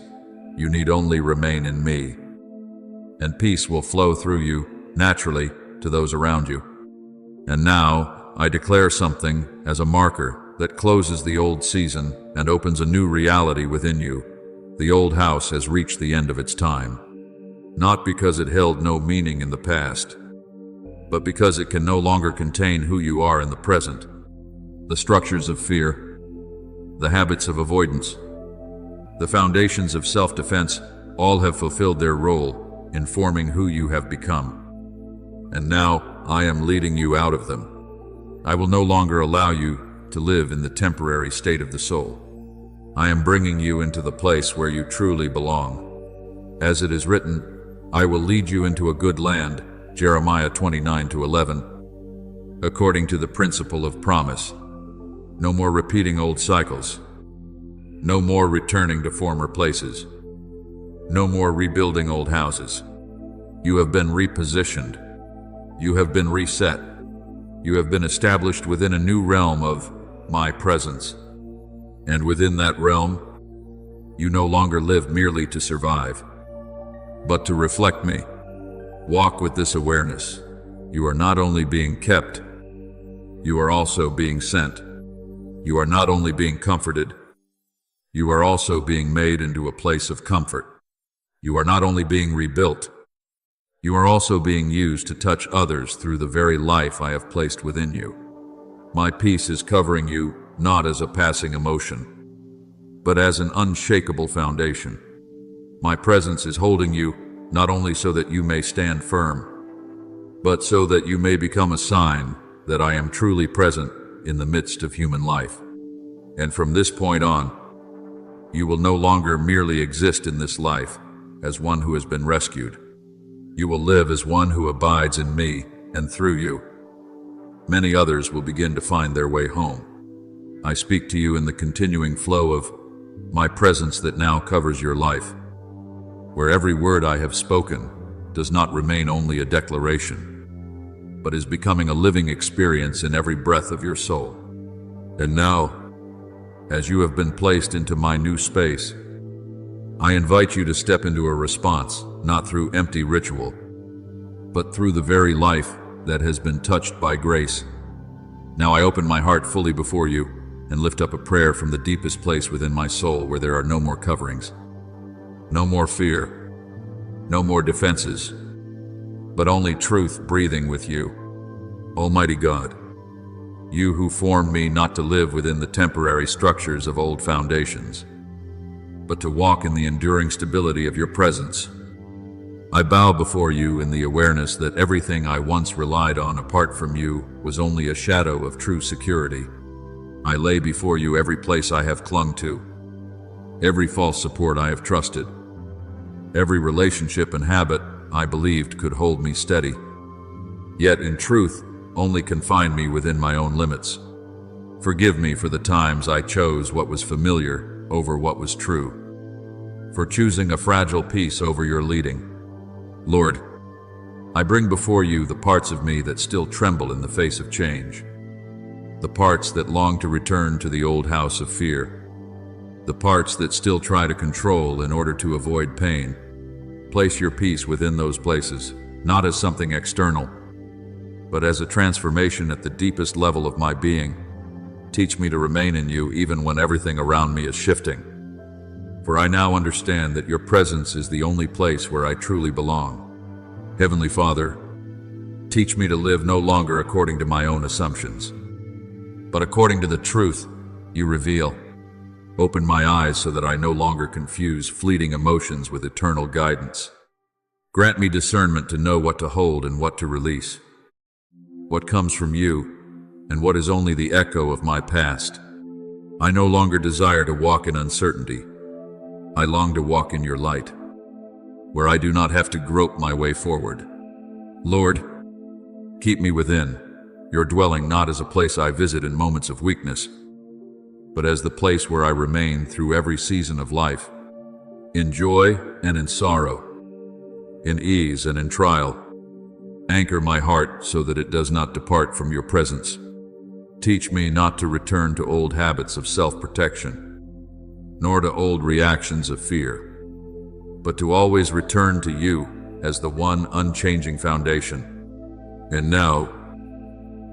You need only remain in me, and peace will flow through you naturally to those around you. And now I declare something as a marker that closes the old season and opens a new reality within you. The old house has reached the end of its time, not because it held no meaning in the past, but because it can no longer contain who you are in the present. The structures of fear, the habits of avoidance, the foundations of self-defense, all have fulfilled their role in forming who you have become. And now I am leading you out of them. I will no longer allow you to live in the temporary state of the soul. I am bringing you into the place where you truly belong. As it is written, I will lead you into a good land, Jeremiah 29:11, according to the principle of promise. No more repeating old cycles. No more returning to former places. No more rebuilding old houses. You have been repositioned. You have been reset. You have been established within a new realm of my presence. And within that realm, you no longer live merely to survive, but to reflect me. Walk with this awareness. You are not only being kept, you are also being sent. You are not only being comforted, you are also being made into a place of comfort. You are not only being rebuilt, you are also being used to touch others through the very life I have placed within you. My peace is covering you not as a passing emotion, but as an unshakable foundation. My presence is holding you not only so that you may stand firm, but so that you may become a sign that I am truly present in the midst of human life. And from this point on, you will no longer merely exist in this life as one who has been rescued. You will live as one who abides in me, and through you, many others will begin to find their way home. I speak to you in the continuing flow of my presence that now covers your life. where every word I have spoken does not remain only a declaration, but is becoming a living experience in every breath of your soul. And now, as you have been placed into my new space, I invite you to step into a response, not through empty ritual, but through the very life that has been touched by grace. Now I open my heart fully before you and lift up a prayer from the deepest place within my soul, where there are no more coverings, no more fear, no more defenses, but only truth breathing with you. Almighty God, you who formed me not to live within the temporary structures of old foundations, but to walk in the enduring stability of your presence, I bow before you in the awareness that everything I once relied on apart from you was only a shadow of true security. I lay before you every place I have clung to, every false support I have trusted, every relationship and habit I believed could hold me steady, yet in truth only confined me within my own limits. Forgive me for the times I chose what was familiar over what was true, for choosing a fragile peace over your leading. Lord, I bring before you the parts of me that still tremble in the face of change, the parts that long to return to the old house of fear, the parts that still try to control in order to avoid pain. Place your peace within those places, not as something external, but as a transformation at the deepest level of my being. Teach me to remain in you even when everything around me is shifting. For I now understand that your presence is the only place where I truly belong. Heavenly Father, teach me to live no longer according to my own assumptions, but according to the truth you reveal. Open my eyes so that I no longer confuse fleeting emotions with eternal guidance. Grant me discernment to know what to hold and what to release, what comes from you and what is only the echo of my past. I no longer desire to walk in uncertainty. I long to walk in your light, where I do not have to grope my way forward. Lord, keep me within your dwelling, not as a place I visit in moments of weakness, but as the place where I remain through every season of life, in joy and in sorrow, in ease and in trial. Anchor my heart so that it does not depart from your presence. Teach me not to return to old habits of self-protection, nor to old reactions of fear, but to always return to you as the one unchanging foundation. And now,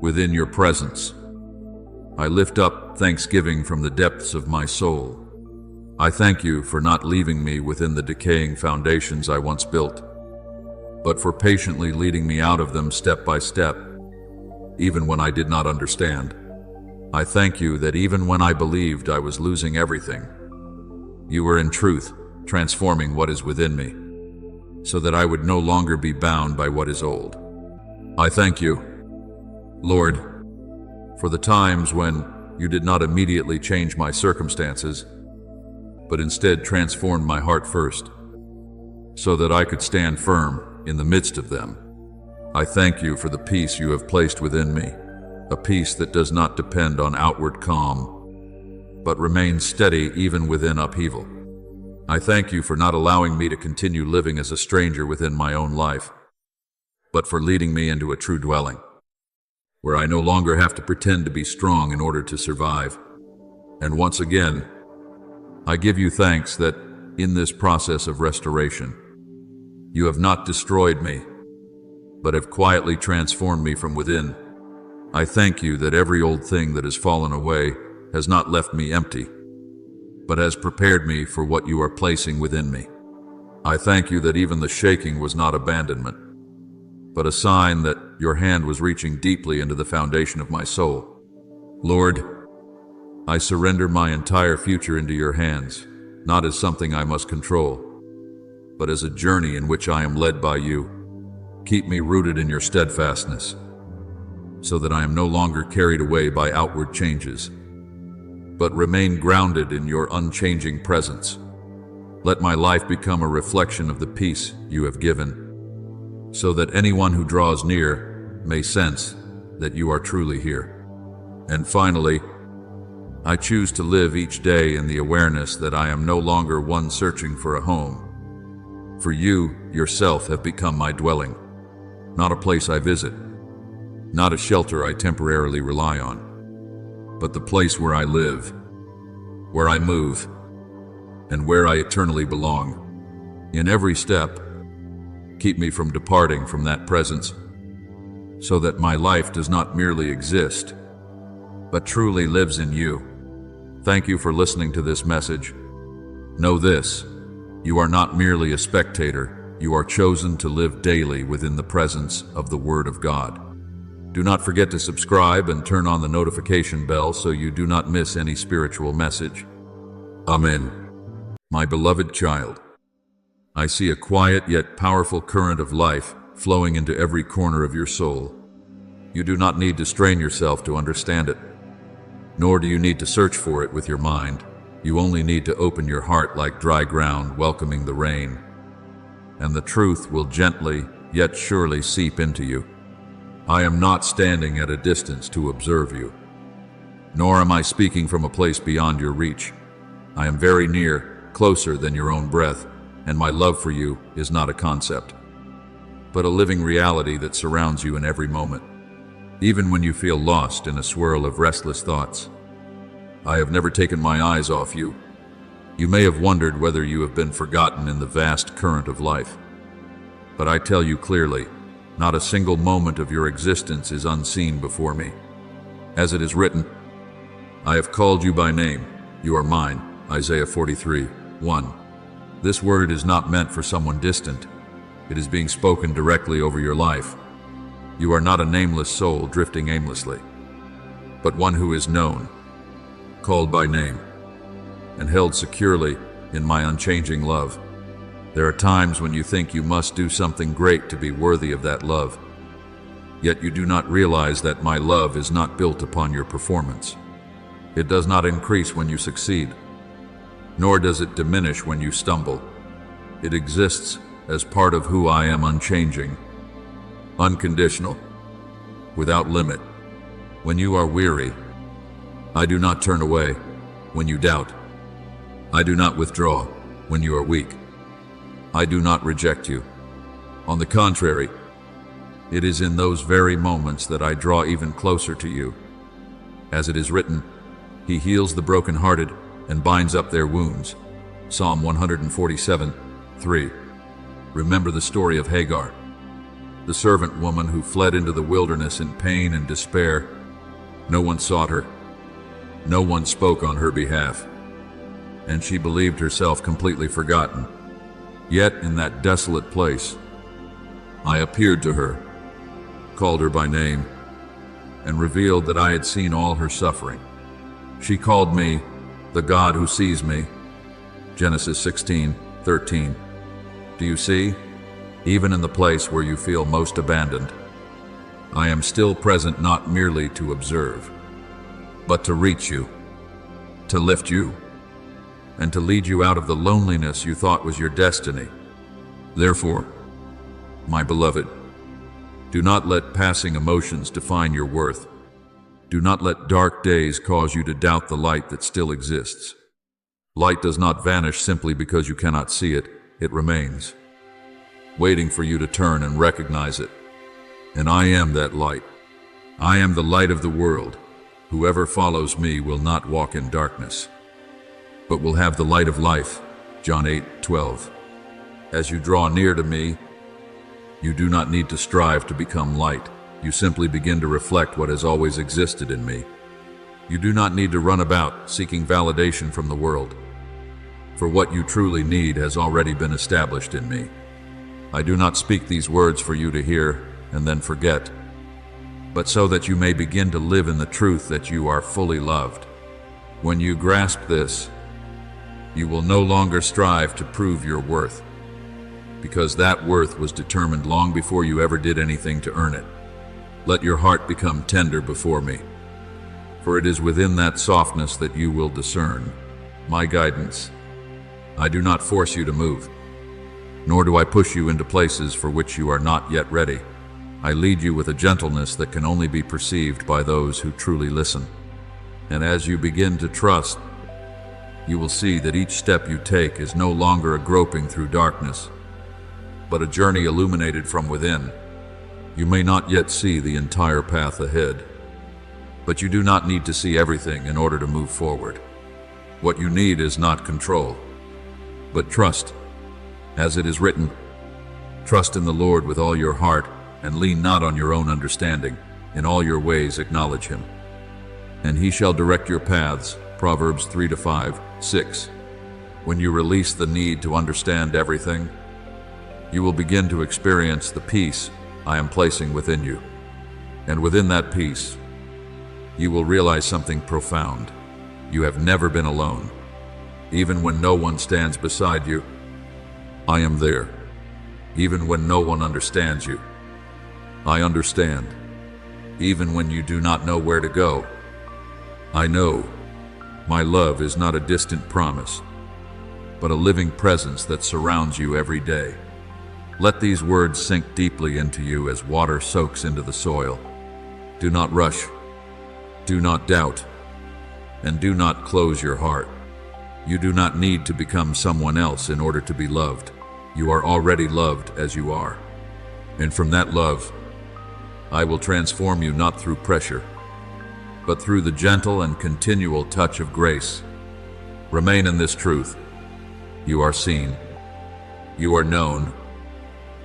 within your presence, I lift up thanksgiving from the depths of my soul. I thank you for not leaving me within the decaying foundations I once built, but for patiently leading me out of them step by step, even when I did not understand. I thank you that even when I believed I was losing everything, you were in truth transforming what is within me, so that I would no longer be bound by what is old. I thank you, Lord, for the times when you did not immediately change my circumstances, but instead transformed my heart first, so that I could stand firm in the midst of them. I thank you for the peace you have placed within me, a peace that does not depend on outward calm, but remains steady even within upheaval. I thank you for not allowing me to continue living as a stranger within my own life, but for leading me into a true dwelling, where I no longer have to pretend to be strong in order to survive. And once again, I give you thanks that in this process of restoration, you have not destroyed me, but have quietly transformed me from within. I thank you that every old thing that has fallen away has not left me empty, but has prepared me for what you are placing within me. I thank you that even the shaking was not abandonment, but a sign that your hand was reaching deeply into the foundation of my soul. Lord, I surrender my entire future into your hands, not as something I must control, but as a journey in which I am led by you. Keep me rooted in your steadfastness, so that I am no longer carried away by outward changes, but remain grounded in your unchanging presence. Let my life become a reflection of the peace you have given, so that anyone who draws near may sense that you are truly here. And finally, I choose to live each day in the awareness that I am no longer one searching for a home, For you, yourself, have become my dwelling, not a place I visit, not a shelter I temporarily rely on, but the place where I live, where I move, and where I eternally belong. In every step, keep me from departing from that presence, so that my life does not merely exist, but truly lives in you. Thank you for listening to this message. Know this: you are not merely a spectator, you are chosen to live daily within the presence of the Word of God. Do not forget to subscribe and turn on the notification bell so you do not miss any spiritual message. Amen. My beloved child, I see a quiet yet powerful current of life flowing into every corner of your soul. You do not need to strain yourself to understand it, nor do you need to search for it with your mind. You only need to open your heart like dry ground welcoming the rain, and the truth will gently yet surely seep into you. I am not standing at a distance to observe you, nor am I speaking from a place beyond your reach. I am very near, closer than your own breath, and my love for you is not a concept, but a living reality that surrounds you in every moment, even when you feel lost in a swirl of restless thoughts. I have never taken my eyes off you. You may have wondered whether you have been forgotten in the vast current of life. But I tell you clearly, not a single moment of your existence is unseen before me. As it is written, I have called you by name, you are mine, Isaiah 43:1. This word is not meant for someone distant. It is being spoken directly over your life. You are not a nameless soul drifting aimlessly, but one who is known, called by name, and held securely in my unchanging love. There are times when you think you must do something great to be worthy of that love, yet you do not realize that my love is not built upon your performance. It does not increase when you succeed, nor does it diminish when you stumble. It exists as part of who I am, unchanging, unconditional, without limit. When you are weary, I do not turn away. When you doubt, I do not withdraw. When you are weak, I do not reject you. On the contrary, it is in those very moments that I draw even closer to you. As it is written, He heals the brokenhearted and binds up their wounds. Psalm 147:3. Remember the story of Hagar, the servant woman who fled into the wilderness in pain and despair. No one sought her. No one spoke on her behalf, and she believed herself completely forgotten. Yet in that desolate place, I appeared to her, called her by name, and revealed that I had seen all her suffering. She called me the God who sees me. Genesis 16:13. Do you see? Even in the place where you feel most abandoned, I am still present, not merely to observe, but to reach you, to lift you, and to lead you out of the loneliness you thought was your destiny. Therefore, my beloved, do not let passing emotions define your worth. Do not let dark days cause you to doubt the light that still exists. Light does not vanish simply because you cannot see it. It remains, waiting for you to turn and recognize it. And I am that light. I am the light of the world. Whoever follows me will not walk in darkness, but will have the light of life. John 8:12. As you draw near to me, you do not need to strive to become light. You simply begin to reflect what has always existed in me. You do not need to run about seeking validation from the world, for what you truly need has already been established in me. I do not speak these words for you to hear and then forget, but so that you may begin to live in the truth that you are fully loved. When you grasp this, you will no longer strive to prove your worth, because that worth was determined long before you ever did anything to earn it. Let your heart become tender before me, for it is within that softness that you will discern my guidance. I do not force you to move, nor do I push you into places for which you are not yet ready. I lead you with a gentleness that can only be perceived by those who truly listen. And as you begin to trust, you will see that each step you take is no longer a groping through darkness, but a journey illuminated from within. You may not yet see the entire path ahead, but you do not need to see everything in order to move forward. What you need is not control, but trust. As it is written, "Trust in the Lord with all your heart, and lean not on your own understanding. In all your ways acknowledge him, and he shall direct your paths." Proverbs 3-5, 6. When you release the need to understand everything, you will begin to experience the peace I am placing within you. And within that peace, you will realize something profound. You have never been alone. Even when no one stands beside you, I am there. Even when no one understands you, I understand. Even when you do not know where to go, I know. My love is not a distant promise, but a living presence that surrounds you every day. Let these words sink deeply into you as water soaks into the soil. Do not rush, do not doubt, and do not close your heart. You do not need to become someone else in order to be loved. You are already loved as you are. And from that love, I will transform you not through pressure, but through the gentle and continual touch of grace. Remain in this truth. You are seen, you are known,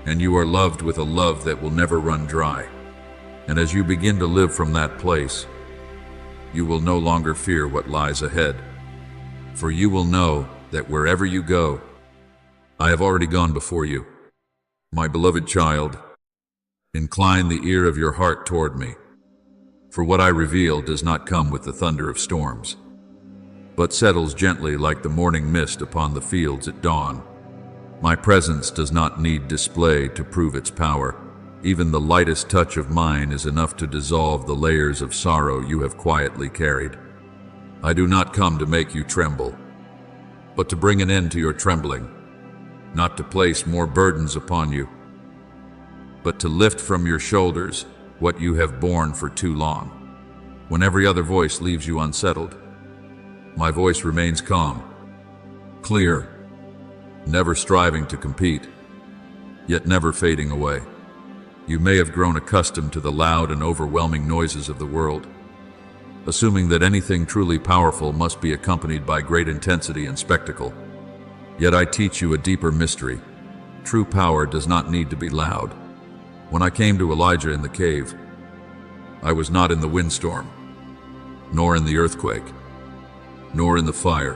and you are loved with a love that will never run dry. And as you begin to live from that place, you will no longer fear what lies ahead, for you will know that wherever you go, I have already gone before you. My beloved child, incline the ear of your heart toward me, for what I reveal does not come with the thunder of storms, but settles gently like the morning mist upon the fields at dawn. My presence does not need display to prove its power. Even the lightest touch of mine is enough to dissolve the layers of sorrow you have quietly carried. I do not come to make you tremble, but to bring an end to your trembling, not to place more burdens upon you, but to lift from your shoulders what you have borne for too long. When every other voice leaves you unsettled, my voice remains calm, clear, never striving to compete, yet never fading away. You may have grown accustomed to the loud and overwhelming noises of the world, assuming that anything truly powerful must be accompanied by great intensity and spectacle. Yet I teach you a deeper mystery. True power does not need to be loud. When I came to Elijah in the cave, I was not in the windstorm, nor in the earthquake, nor in the fire,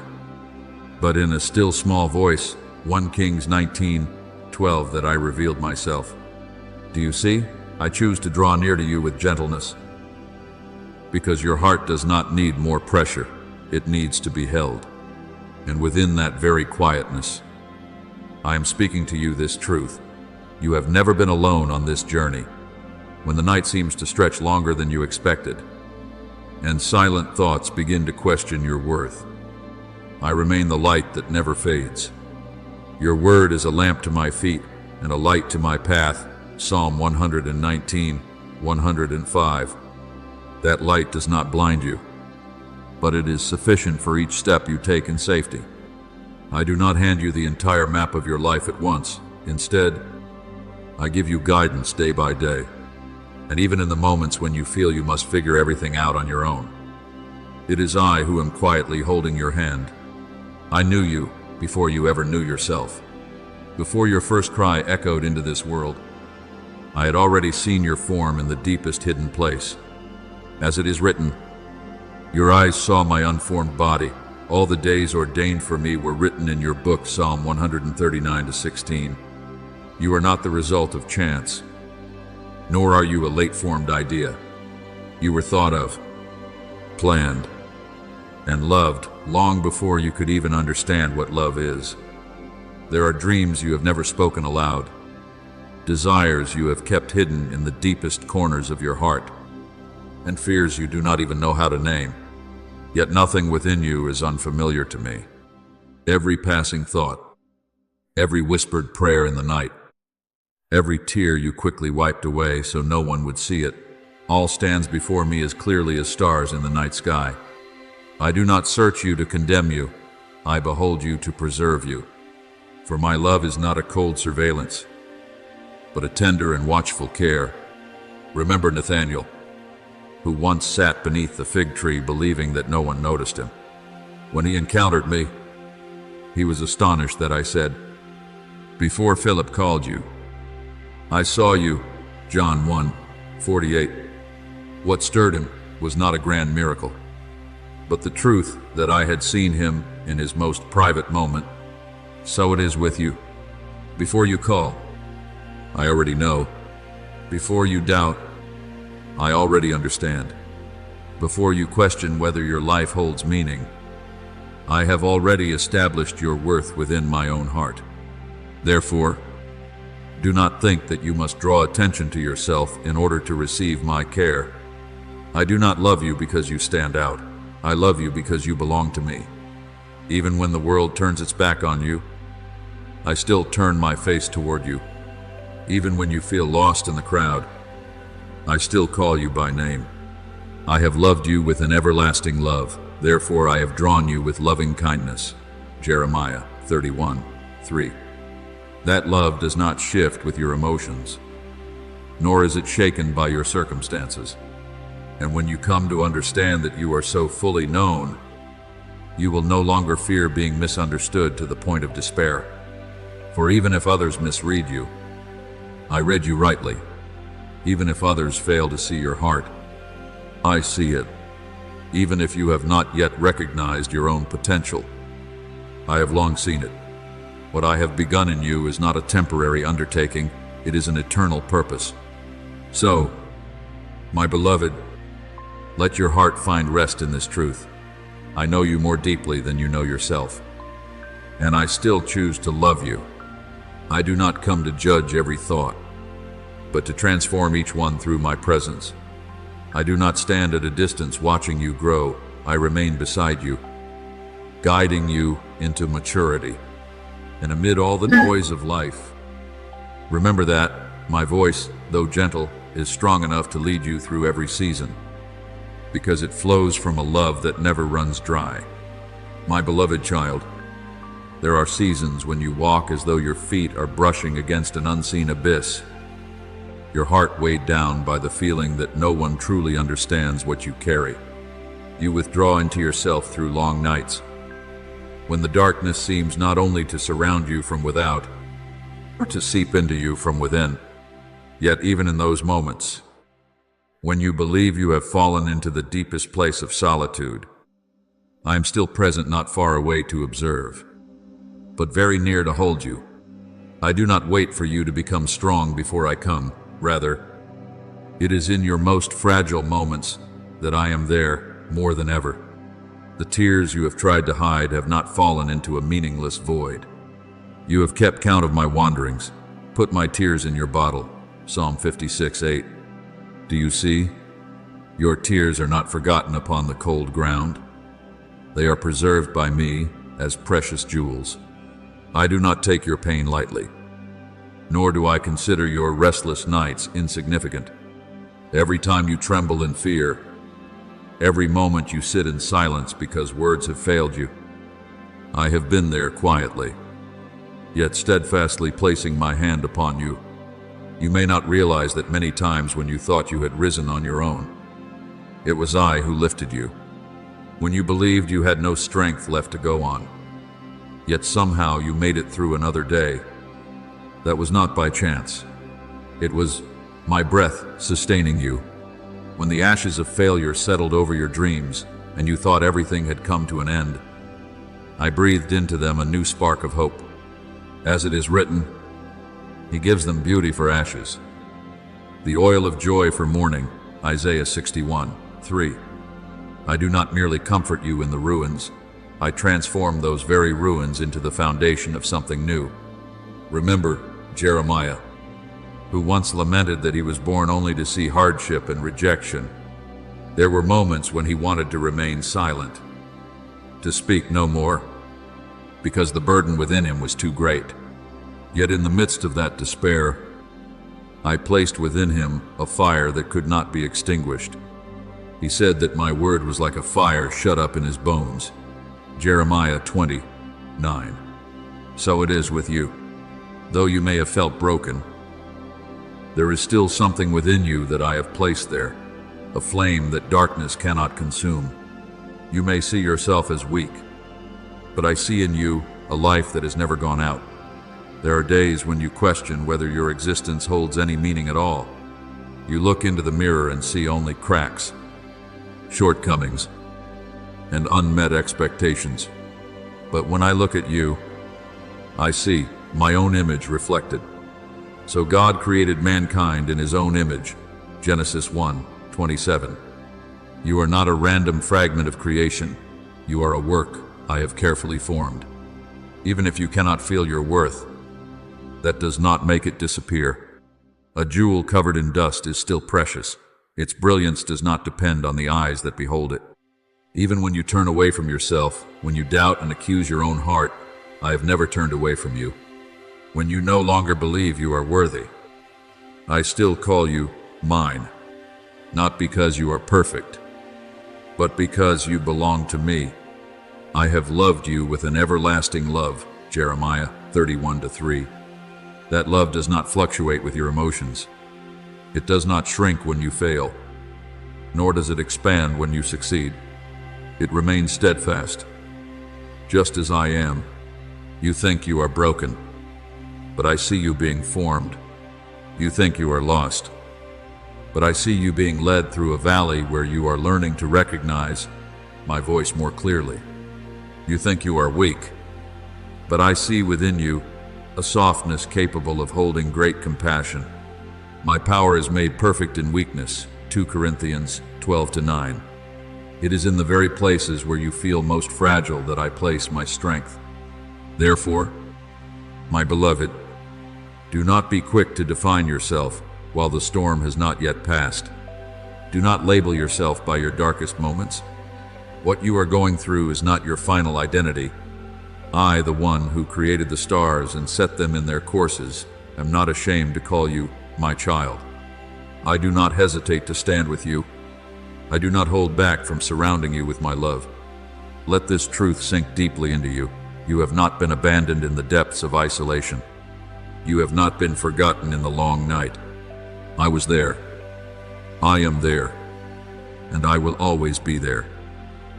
but in a still small voice, 1 Kings 19:12, that I revealed myself. Do you see? I choose to draw near to you with gentleness, because your heart does not need more pressure. It needs to be held. And within that very quietness, I am speaking to you this truth. You have never been alone on this journey. When the night seems to stretch longer than you expected, and silent thoughts begin to question your worth, I remain the light that never fades. Your word is a lamp to my feet and a light to my path. Psalm 119:105. That light does not blind you, but it is sufficient for each step you take in safety. I do not hand you the entire map of your life at once. Instead, I give you guidance day by day, and even in the moments when you feel you must figure everything out on your own. It is I who am quietly holding your hand. I knew you before you ever knew yourself. Before your first cry echoed into this world, I had already seen your form in the deepest hidden place. As it is written, your eyes saw my unformed body. All the days ordained for me were written in your book. Psalm 139:16. You are not the result of chance, nor are you a late-formed idea. You were thought of, planned, and loved long before you could even understand what love is. There are dreams you have never spoken aloud, desires you have kept hidden in the deepest corners of your heart, and fears you do not even know how to name. Yet nothing within you is unfamiliar to me. Every passing thought, every whispered prayer in the night, every tear you quickly wiped away so no one would see it, all stands before me as clearly as stars in the night sky. I do not search you to condemn you. I behold you to preserve you. For my love is not a cold surveillance. but a tender and watchful care. Remember Nathanael, who once sat beneath the fig tree believing that no one noticed him. When he encountered me, he was astonished that I said, "Before Philip called you, I saw you." John 1:48. What stirred him was not a grand miracle, but the truth that I had seen him in his most private moment. So it is with you. Before you call, I already know. Before you doubt, I already understand. Before you question whether your life holds meaning, I have already established your worth within my own heart. Therefore, do not think that you must draw attention to yourself in order to receive my care. I do not love you because you stand out. I love you because you belong to me. Even when the world turns its back on you, I still turn my face toward you. Even when you feel lost in the crowd, I still call you by name. I have loved you with an everlasting love. Therefore I have drawn you with loving kindness. Jeremiah 31:3. That love does not shift with your emotions, nor is it shaken by your circumstances. And when you come to understand that you are so fully known, you will no longer fear being misunderstood to the point of despair. For even if others misread you, I read you rightly. Even if others fail to see your heart, I see it. Even if you have not yet recognized your own potential, I have long seen it. What I have begun in you is not a temporary undertaking, it is an eternal purpose. So, my beloved, let your heart find rest in this truth. I know you more deeply than you know yourself, and I still choose to love you. I do not come to judge every thought, but to transform each one through my presence. I do not stand at a distance watching you grow. I remain beside you, guiding you into maturity. And amid all the noise of life, remember that my voice, though gentle, is strong enough to lead you through every season, because it flows from a love that never runs dry. My beloved child, there are seasons when you walk as though your feet are brushing against an unseen abyss, your heart weighed down by the feeling that no one truly understands what you carry. You withdraw into yourself through long nights, when the darkness seems not only to surround you from without, but to seep into you from within. Yet even in those moments, when you believe you have fallen into the deepest place of solitude, I am still present, not far away to observe, but very near to hold you. I do not wait for you to become strong before I come. Rather, it is in your most fragile moments that I am there more than ever. The tears you have tried to hide have not fallen into a meaningless void. You have kept count of my wanderings, put my tears in your bottle. Psalm 56:8. Do you see? Your tears are not forgotten upon the cold ground. They are preserved by me as precious jewels. I do not take your pain lightly, nor do I consider your restless nights insignificant. Every time you tremble in fear, every moment you sit in silence because words have failed you, I have been there quietly, yet steadfastly placing my hand upon you. You may not realize that many times when you thought you had risen on your own, it was I who lifted you. When you believed you had no strength left to go on, yet somehow you made it through another day. That was not by chance. It was my breath sustaining you. When the ashes of failure settled over your dreams and you thought everything had come to an end, I breathed into them a new spark of hope. As it is written, He gives them beauty for ashes, the oil of joy for mourning. Isaiah 61:3. I do not merely comfort you in the ruins, I transform those very ruins into the foundation of something new. Remember Jeremiah, who once lamented that he was born only to see hardship and rejection. There were moments when he wanted to remain silent, to speak no more, because the burden within him was too great. Yet in the midst of that despair, I placed within him a fire that could not be extinguished. He said that my word was like a fire shut up in his bones. Jeremiah 20:9. So it is with you. Though you may have felt broken, There is still something within you that I have placed there, a flame that darkness cannot consume. You may see yourself as weak, but I see in you a life that has never gone out. There are days when you question whether your existence holds any meaning at all. You look into the mirror and see only cracks, shortcomings, and unmet expectations. But when I look at you, I see my own image reflected. So God created mankind in his own image. Genesis 1:27. You are not a random fragment of creation. You are a work I have carefully formed. Even if you cannot feel your worth, that does not make it disappear. A jewel covered in dust is still precious. Its brilliance does not depend on the eyes that behold it. Even when you turn away from yourself, when you doubt and accuse your own heart, I have never turned away from you. When you no longer believe you are worthy, I still call you mine. Not because you are perfect, but because you belong to me. I have loved you with an everlasting love. Jeremiah 31:3. That love does not fluctuate with your emotions. It does not shrink when you fail, nor does it expand when you succeed. It remains steadfast. Just as I am, you think you are broken, but I see you being formed. You think you are lost, but I see you being led through a valley where you are learning to recognize my voice more clearly. You think you are weak, but I see within you a softness capable of holding great compassion. My power is made perfect in weakness. 2 Corinthians 12:9. It is in the very places where you feel most fragile that I place my strength. Therefore, my beloved, do not be quick to define yourself while the storm has not yet passed. Do not label yourself by your darkest moments. What you are going through is not your final identity. I, the one who created the stars and set them in their courses, am not ashamed to call you my child. I do not hesitate to stand with you. I do not hold back from surrounding you with my love. Let this truth sink deeply into you. You have not been abandoned in the depths of isolation. You have not been forgotten in the long night. I was there. I am there. And I will always be there.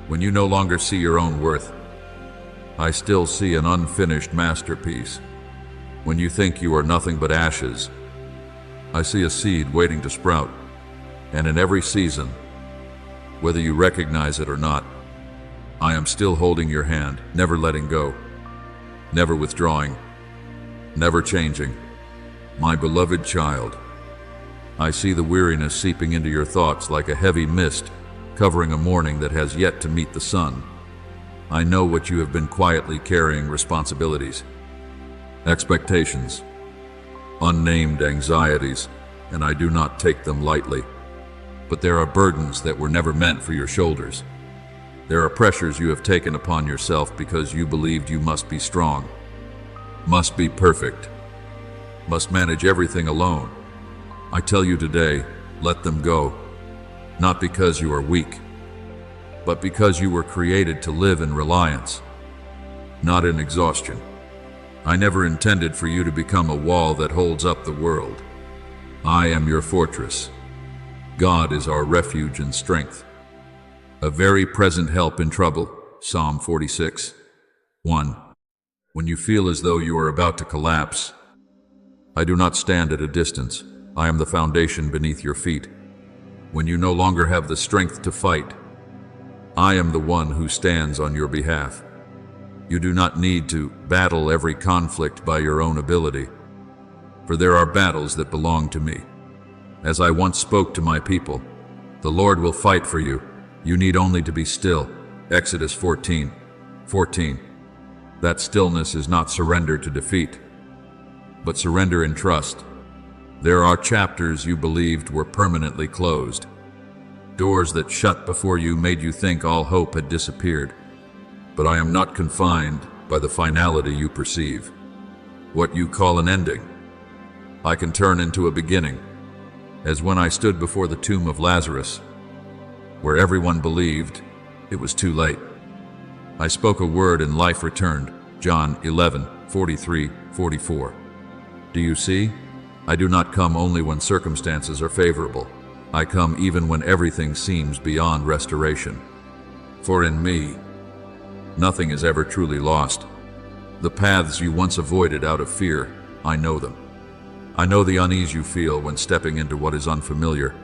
When you no longer see your own worth, I still see an unfinished masterpiece. When you think you are nothing but ashes, I see a seed waiting to sprout. And in every season, whether you recognize it or not, I am still holding your hand, never letting go, never withdrawing, never changing. My beloved child, I see the weariness seeping into your thoughts like a heavy mist covering a morning that has yet to meet the sun. I know what you have been quietly carrying: responsibilities, expectations, unnamed anxieties, and I do not take them lightly. But there are burdens that were never meant for your shoulders. There are pressures you have taken upon yourself because you believed you must be strong, must be perfect, must manage everything alone. I tell you today, let them go, not because you are weak, but because you were created to live in reliance, not in exhaustion. I never intended for you to become a wall that holds up the world. I am your fortress. God is our refuge and strength, a very present help in trouble. Psalm 46:1. When you feel as though you are about to collapse, I do not stand at a distance. I am the foundation beneath your feet. When you no longer have the strength to fight, I am the one who stands on your behalf. You do not need to battle every conflict by your own ability, for there are battles that belong to me. As I once spoke to my people, the Lord will fight for you. You need only to be still. Exodus 14:14. That stillness is not surrender to defeat, but surrender in trust. There are chapters you believed were permanently closed. Doors that shut before you made you think all hope had disappeared. But I am not confined by the finality you perceive. What you call an ending, I can turn into a beginning, as when I stood before the tomb of Lazarus, where everyone believed it was too late. I spoke a word and life returned. John 11:43-44. Do you see? I do not come only when circumstances are favorable. I come even when everything seems beyond restoration. For in me, nothing is ever truly lost. The paths you once avoided out of fear, I know them. I know the unease you feel when stepping into what is unfamiliar.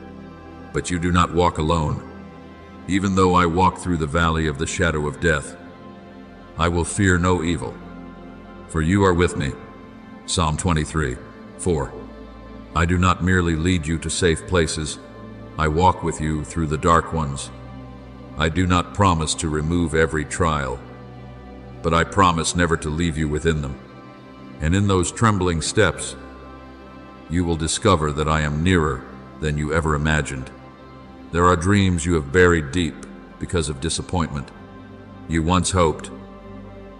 But you do not walk alone. Even though I walk through the valley of the shadow of death, I will fear no evil, for you are with me. Psalm 23:4. I do not merely lead you to safe places, I walk with you through the dark ones. I do not promise to remove every trial, but I promise never to leave you within them. And in those trembling steps, you will discover that I am nearer than you ever imagined. There are dreams you have buried deep because of disappointment. You once hoped,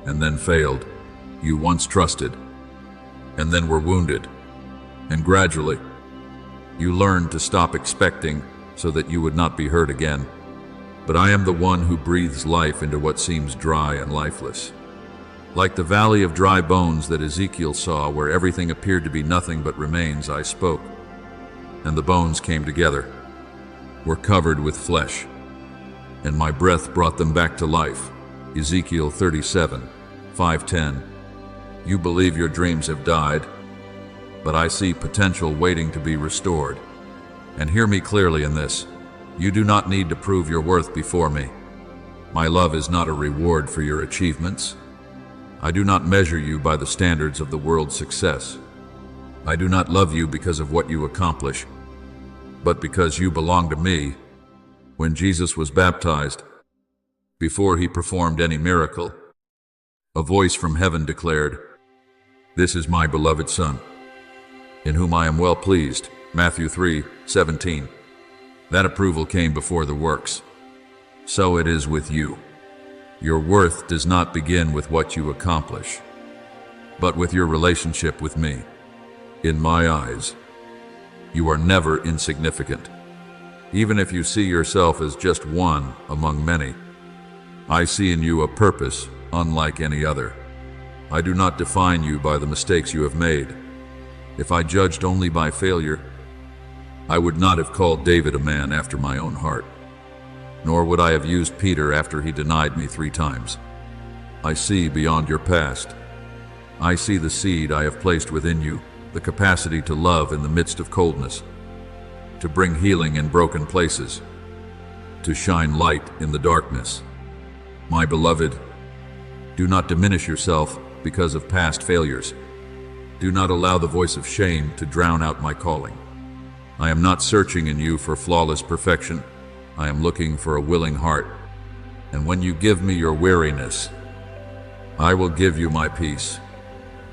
and then failed. You once trusted, and then were wounded. And gradually, you learned to stop expecting so that you would not be hurt again. But I am the one who breathes life into what seems dry and lifeless. Like the valley of dry bones that Ezekiel saw, where everything appeared to be nothing but remains, I spoke, and the bones came together, were covered with flesh, and my breath brought them back to life. Ezekiel 37:5-10. You believe your dreams have died, but I see potential waiting to be restored. And hear me clearly in this. You do not need to prove your worth before me. My love is not a reward for your achievements. I do not measure you by the standards of the world's success. I do not love you because of what you accomplish, but because you belong to me. When Jesus was baptized, before he performed any miracle, a voice from heaven declared, "This is my beloved Son, in whom I am well pleased." Matthew 3:17. That approval came before the works. So it is with you. Your worth does not begin with what you accomplish, but with your relationship with me. In my eyes, you are never insignificant. Even if you see yourself as just one among many, I see in you a purpose unlike any other. I do not define you by the mistakes you have made. If I judged only by failure, I would not have called David a man after my own heart, nor would I have used Peter after he denied me 3 times. I see beyond your past. I see the seed I have placed within you, the capacity to love in the midst of coldness, to bring healing in broken places, to shine light in the darkness. My beloved, do not diminish yourself because of past failures. Do not allow the voice of shame to drown out my calling. I am not searching in you for flawless perfection. I am looking for a willing heart. And when you give me your weariness, I will give you my peace.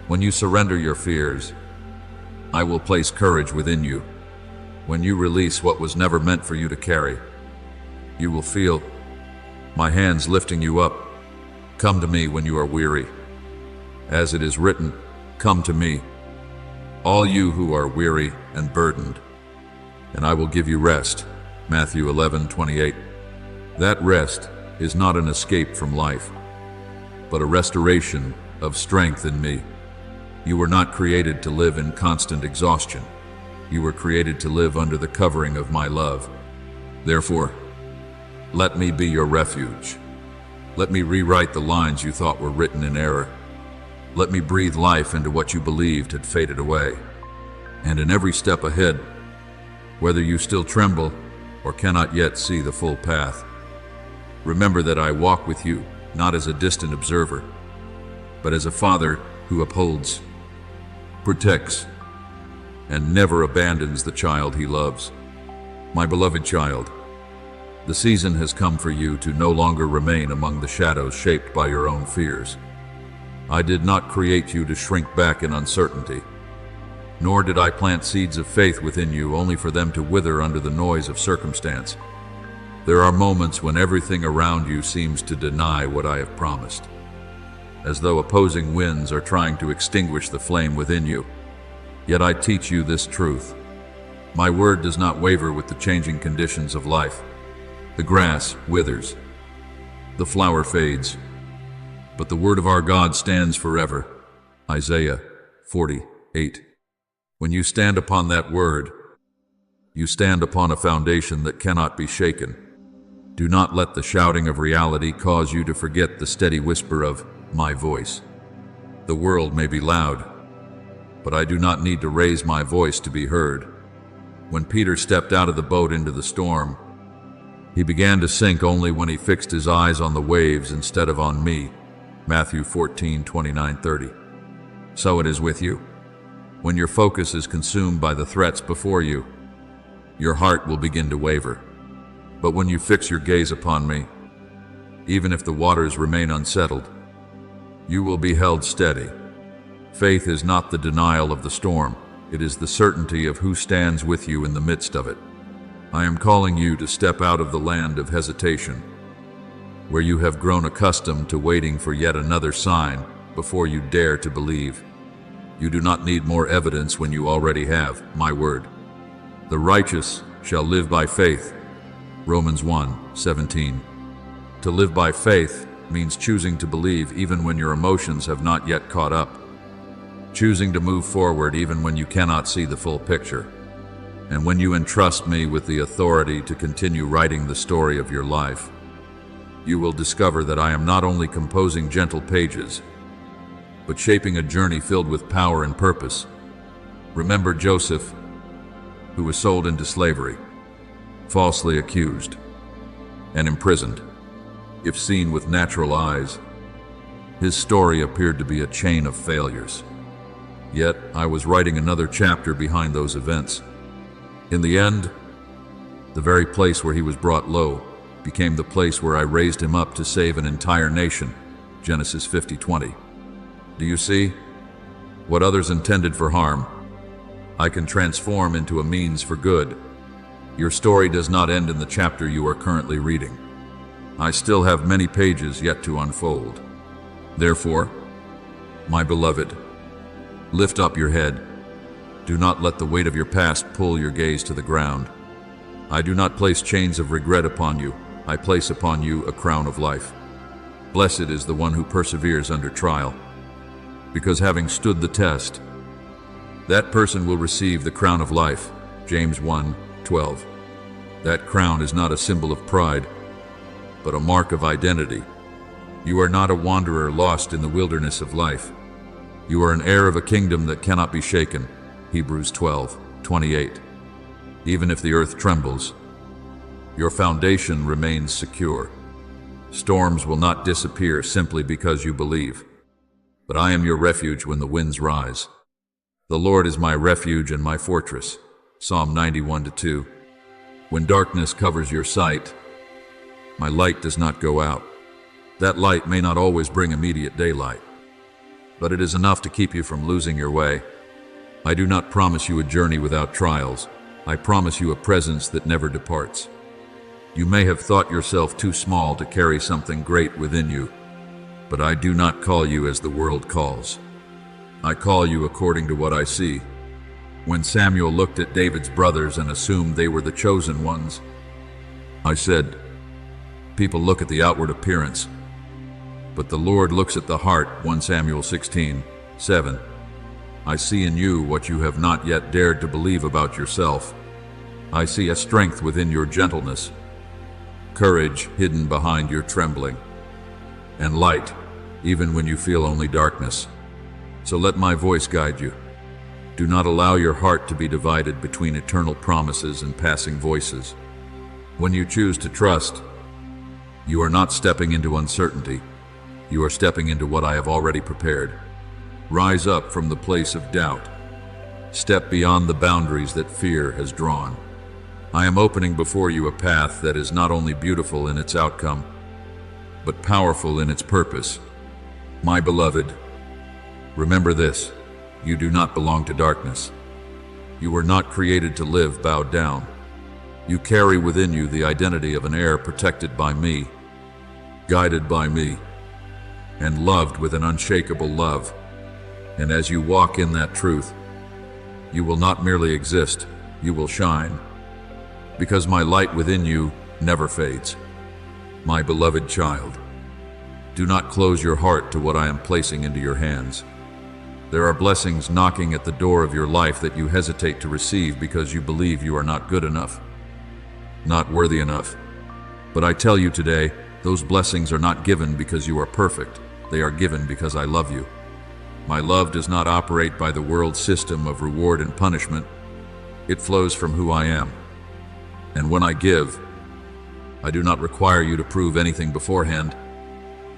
When you surrender your fears, I will place courage within you. When you release what was never meant for you to carry, you will feel my hands lifting you up. Come to me when you are weary. As it is written, come to me, all you who are weary and burdened, and I will give you rest. Matthew 11:28. That rest is not an escape from life, but a restoration of strength in me. You were not created to live in constant exhaustion. You were created to live under the covering of my love. Therefore, let me be your refuge. Let me rewrite the lines you thought were written in error. Let me breathe life into what you believed had faded away. And in every step ahead, whether you still tremble or cannot yet see the full path, remember that I walk with you, not as a distant observer, but as a father who upholds, protects, and never abandons the child he loves. My beloved child, the season has come for you to no longer remain among the shadows shaped by your own fears. I did not create you to shrink back in uncertainty, nor did I plant seeds of faith within you only for them to wither under the noise of circumstance. There are moments when everything around you seems to deny what I have promised, as though opposing winds are trying to extinguish the flame within you. Yet I teach you this truth. My word does not waver with the changing conditions of life. The grass withers, the flower fades, but the word of our God stands forever. Isaiah 48. When you stand upon that word, you stand upon a foundation that cannot be shaken. Do not let the shouting of reality cause you to forget the steady whisper of my voice. The world may be loud, but I do not need to raise my voice to be heard. When Peter stepped out of the boat into the storm, he began to sink only when he fixed his eyes on the waves instead of on me. Matthew 14:29-30. So it is with you. When your focus is consumed by the threats before you, your heart will begin to waver. But when you fix your gaze upon me, even if the waters remain unsettled, you will be held steady. Faith is not the denial of the storm. It is the certainty of who stands with you in the midst of it. I am calling you to step out of the land of hesitation, where you have grown accustomed to waiting for yet another sign before you dare to believe. You do not need more evidence when you already have my word. The righteous shall live by faith. Romans 1:17. To live by faith means choosing to believe even when your emotions have not yet caught up. Choosing to move forward even when you cannot see the full picture. And when you entrust me with the authority to continue writing the story of your life, you will discover that I am not only composing gentle pages, but shaping a journey filled with power and purpose. Remember Joseph, who was sold into slavery, falsely accused, and imprisoned. If seen with natural eyes, his story appeared to be a chain of failures. Yet I was writing another chapter behind those events. In the end, the very place where he was brought low became the place where I raised him up to save an entire nation. Genesis 50:20. Do you see? What others intended for harm, I can transform into a means for good. Your story does not end in the chapter you are currently reading. I still have many pages yet to unfold. Therefore, my beloved, lift up your head. Do not let the weight of your past pull your gaze to the ground. I do not place chains of regret upon you. I place upon you a crown of life. Blessed is the one who perseveres under trial, because having stood the test, that person will receive the crown of life. James 1:12. That crown is not a symbol of pride, but a mark of identity. You are not a wanderer lost in the wilderness of life. You are an heir of a kingdom that cannot be shaken. Hebrews 12:28. Even if the earth trembles, your foundation remains secure. Storms will not disappear simply because you believe. But I am your refuge when the winds rise. The Lord is my refuge and my fortress. Psalm 91:2. When darkness covers your sight, my light does not go out. That light may not always bring immediate daylight, but it is enough to keep you from losing your way. I do not promise you a journey without trials. I promise you a presence that never departs. You may have thought yourself too small to carry something great within you, but I do not call you as the world calls. I call you according to what I see. When Samuel looked at David's brothers and assumed they were the chosen ones, I said, people look at the outward appearance, but the Lord looks at the heart. 1 Samuel 16:7. I see in you what you have not yet dared to believe about yourself. I see a strength within your gentleness, courage hidden behind your trembling, and light even when you feel only darkness. So let my voice guide you. Do not allow your heart to be divided between eternal promises and passing voices. When you choose to trust, you are not stepping into uncertainty. You are stepping into what I have already prepared. Rise up from the place of doubt. Step beyond the boundaries that fear has drawn. I am opening before you a path that is not only beautiful in its outcome, but powerful in its purpose. My beloved, remember this: you do not belong to darkness. You were not created to live bowed down. You carry within you the identity of an heir protected by me, guided by me, and loved with an unshakable love. And as you walk in that truth, you will not merely exist, you will shine, because my light within you never fades. My beloved child, do not close your heart to what I am placing into your hands. There are blessings knocking at the door of your life that you hesitate to receive because you believe you are not good enough, not worthy enough. But I tell you today, those blessings are not given because you are perfect. They are given because I love you. My love does not operate by the world's system of reward and punishment. It flows from who I am. And when I give, I do not require you to prove anything beforehand.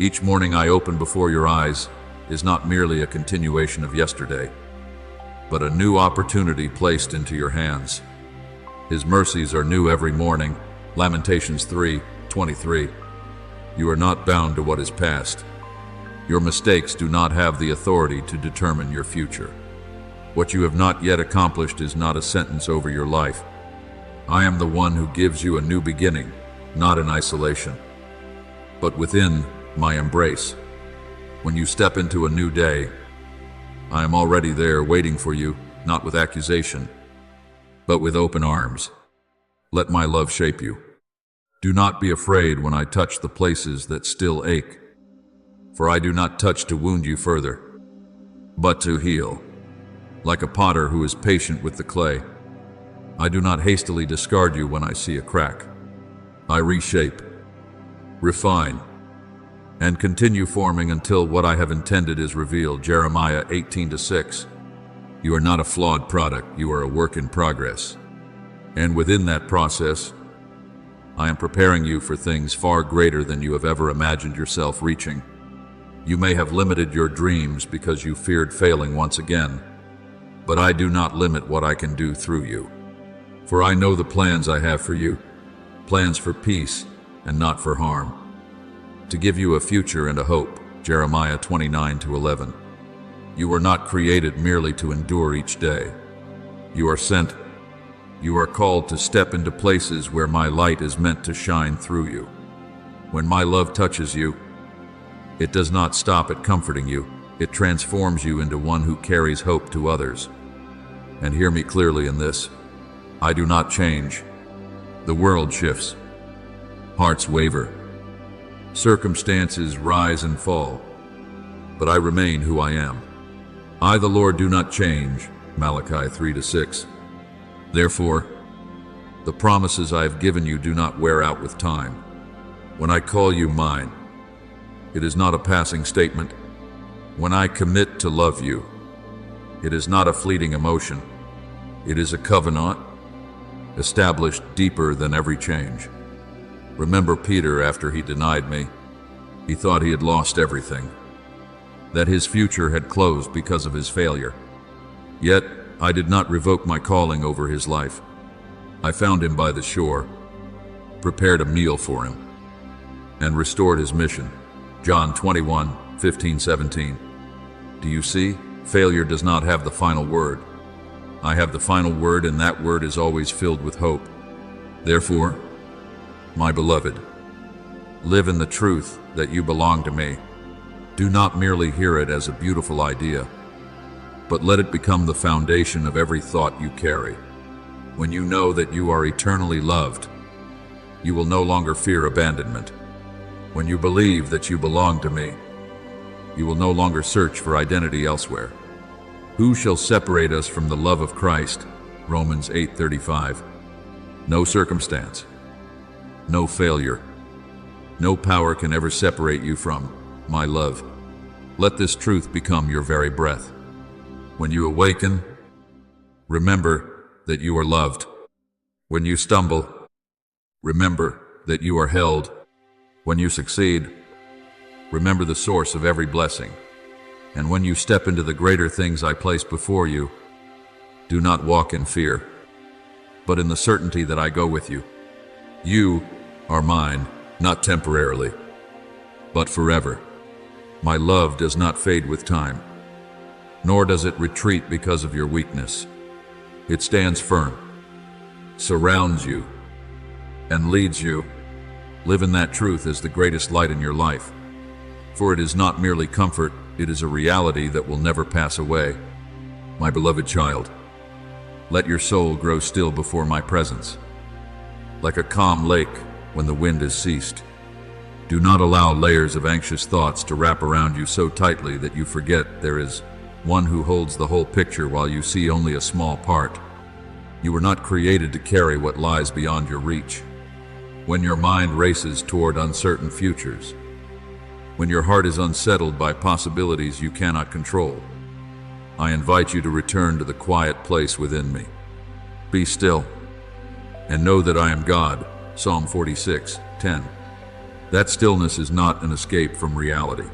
Each morning I open before your eyes is not merely a continuation of yesterday, but a new opportunity placed into your hands. His mercies are new every morning. Lamentations 3:23. You are not bound to what is past. Your mistakes do not have the authority to determine your future. What you have not yet accomplished is not a sentence over your life. I am the one who gives you a new beginning, not in isolation, but within my embrace. When you step into a new day, I am already there waiting for you, not with accusation, but with open arms. Let my love shape you. Do not be afraid when I touch the places that still ache, for I do not touch to wound you further, but to heal. Like a potter who is patient with the clay, I do not hastily discard you when I see a crack. I reshape, refine, and continue forming until what I have intended is revealed. Jeremiah 18:6. You are not a flawed product, you are a work in progress. And within that process, I am preparing you for things far greater than you have ever imagined yourself reaching. You may have limited your dreams because you feared failing once again, but I do not limit what I can do through you. For I know the plans I have for you, plans for peace and not for harm, to give you a future and a hope. Jeremiah 29:11. You were not created merely to endure each day. You are sent. You are called to step into places where my light is meant to shine through you. When my love touches you, it does not stop at comforting you. It transforms you into one who carries hope to others. And hear me clearly in this. I do not change. The world shifts. Hearts waver. Circumstances rise and fall. But I remain who I am. I, the Lord, do not change. Malachi 3:6. Therefore, the promises I have given you do not wear out with time. When I call you mine, it is not a passing statement. When I commit to love you, it is not a fleeting emotion. It is a covenant, established deeper than every change. Remember Peter after he denied me. He thought he had lost everything, that his future had closed because of his failure. Yet I did not revoke my calling over his life. I found him by the shore, prepared a meal for him, and restored his mission. John 21:15-17. Do you see? Failure does not have the final word. I have the final word, and that word is always filled with hope. Therefore, my beloved, live in the truth that you belong to me. Do not merely hear it as a beautiful idea, but let it become the foundation of every thought you carry. When you know that you are eternally loved, you will no longer fear abandonment. When you believe that you belong to me, you will no longer search for identity elsewhere. Who shall separate us from the love of Christ? Romans 8:35. No circumstance, no failure, no power can ever separate you from my love. Let this truth become your very breath. When you awaken, remember that you are loved. When you stumble, remember that you are held. When you succeed, remember the source of every blessing. And when you step into the greater things I place before you, do not walk in fear, but in the certainty that I go with you. You are mine, not temporarily, but forever. My love does not fade with time, nor does it retreat because of your weakness. It stands firm, surrounds you, and leads you. Live in that truth as the greatest light in your life, for it is not merely comfort, it is a reality that will never pass away. My beloved child, let your soul grow still before my presence, like a calm lake when the wind has ceased. Do not allow layers of anxious thoughts to wrap around you so tightly that you forget there is one who holds the whole picture while you see only a small part. You were not created to carry what lies beyond your reach. When your mind races toward uncertain futures, when your heart is unsettled by possibilities you cannot control, I invite you to return to the quiet place within me. Be still and know that I am God. Psalm 46:10. That stillness is not an escape from reality,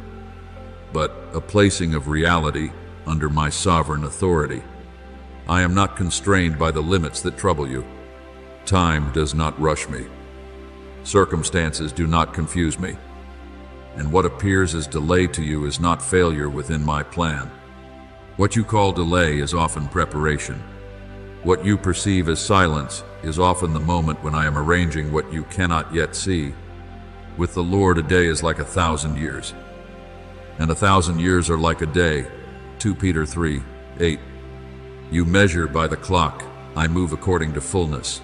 but a placing of reality under my sovereign authority. I am not constrained by the limits that trouble you. Time does not rush me. Circumstances do not confuse me. And what appears as delay to you is not failure within my plan. What you call delay is often preparation. What you perceive as silence is often the moment when I am arranging what you cannot yet see. With the Lord, a day is like 1,000 years, and 1,000 years are like a day. 2 Peter 3:8. You measure by the clock, I move according to fullness.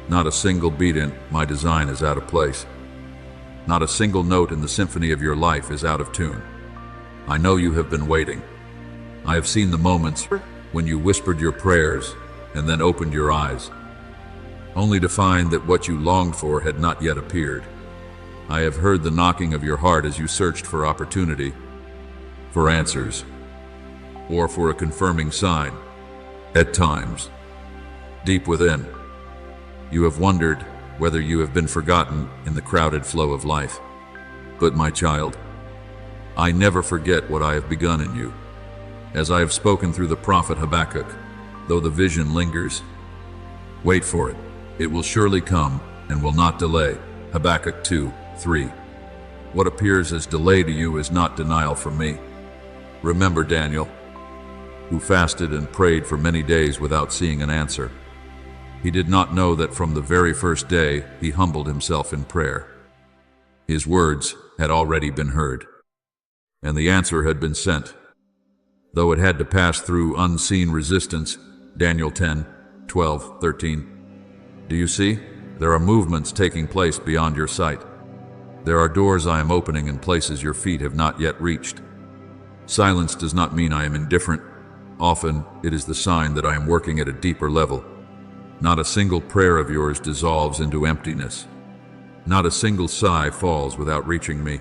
Not a single beat in my design is out of place. Not a single note in the symphony of your life is out of tune. I know you have been waiting. I have seen the moments when you whispered your prayers and then opened your eyes, only to find that what you longed for had not yet appeared. I have heard the knocking of your heart as you searched for opportunity, for answers, or for a confirming sign. At times, deep within, you have wondered whether you have been forgotten in the crowded flow of life. But my child, I never forget what I have begun in you. As I have spoken through the prophet Habakkuk, though the vision lingers, wait for it. It will surely come and will not delay. Habakkuk 2:3. What appears as delay to you is not denial from me. Remember Daniel, who fasted and prayed for many days without seeing an answer. He did not know that from the very first day he humbled himself in prayer. His words had already been heard, and the answer had been sent, though it had to pass through unseen resistance. Daniel 10:12-13. Do you see? There are movements taking place beyond your sight. There are doors I am opening in places your feet have not yet reached. Silence does not mean I am indifferent. Often it is the sign that I am working at a deeper level. Not a single prayer of yours dissolves into emptiness. Not a single sigh falls without reaching me.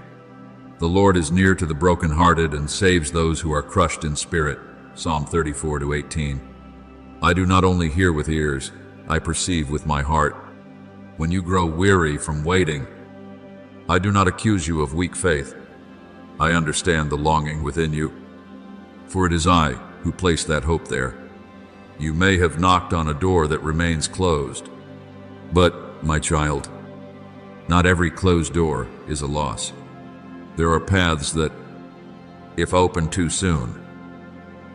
The Lord is near to the brokenhearted and saves those who are crushed in spirit. Psalm 34-18. I do not only hear with ears, I perceive with my heart. When you grow weary from waiting, I do not accuse you of weak faith. I understand the longing within you, for it is I who placed that hope there. You may have knocked on a door that remains closed, but, my child, not every closed door is a loss. There are paths that, if opened too soon,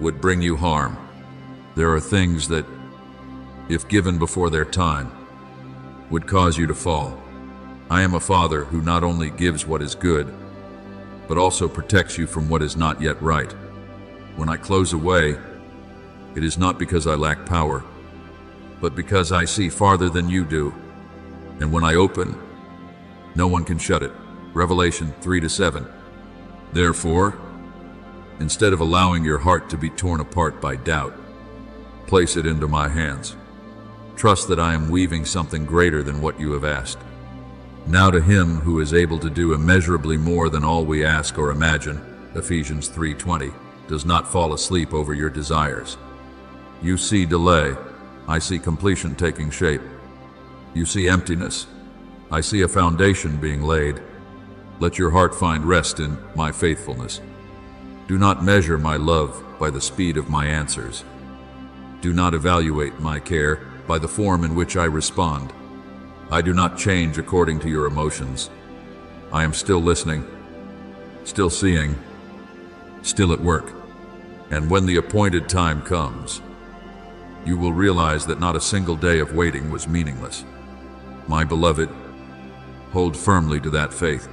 would bring you harm. There are things that, if given before their time, would cause you to fall. I am a father who not only gives what is good, but also protects you from what is not yet right. When I close away, it is not because I lack power, but because I see farther than you do. And when I open, no one can shut it. Revelation 3-7. Therefore, instead of allowing your heart to be torn apart by doubt, place it into my hands. Trust that I am weaving something greater than what you have asked. Now to him who is able to do immeasurably more than all we ask or imagine, Ephesians 3:20, does not fall asleep over your desires. You see delay, I see completion taking shape. You see emptiness, I see a foundation being laid. Let your heart find rest in my faithfulness. Do not measure my love by the speed of my answers. Do not evaluate my care by the form in which I respond. I do not change according to your emotions. I am still listening, still seeing, still at work. And when the appointed time comes, you will realize that not a single day of waiting was meaningless. My beloved, hold firmly to that faith.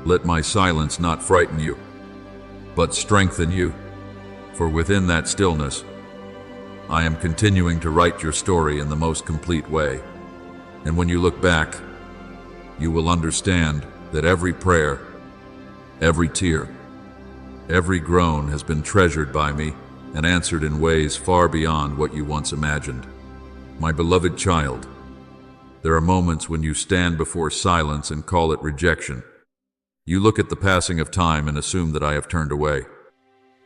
Let my silence not frighten you, but strengthen you. For within that stillness, I am continuing to write your story in the most complete way. And when you look back, you will understand that every prayer, every tear, Every groan has been treasured by me and answered in ways far beyond what you once imagined. My beloved child, there are moments when you stand before silence and call it rejection. You look at the passing of time and assume that I have turned away.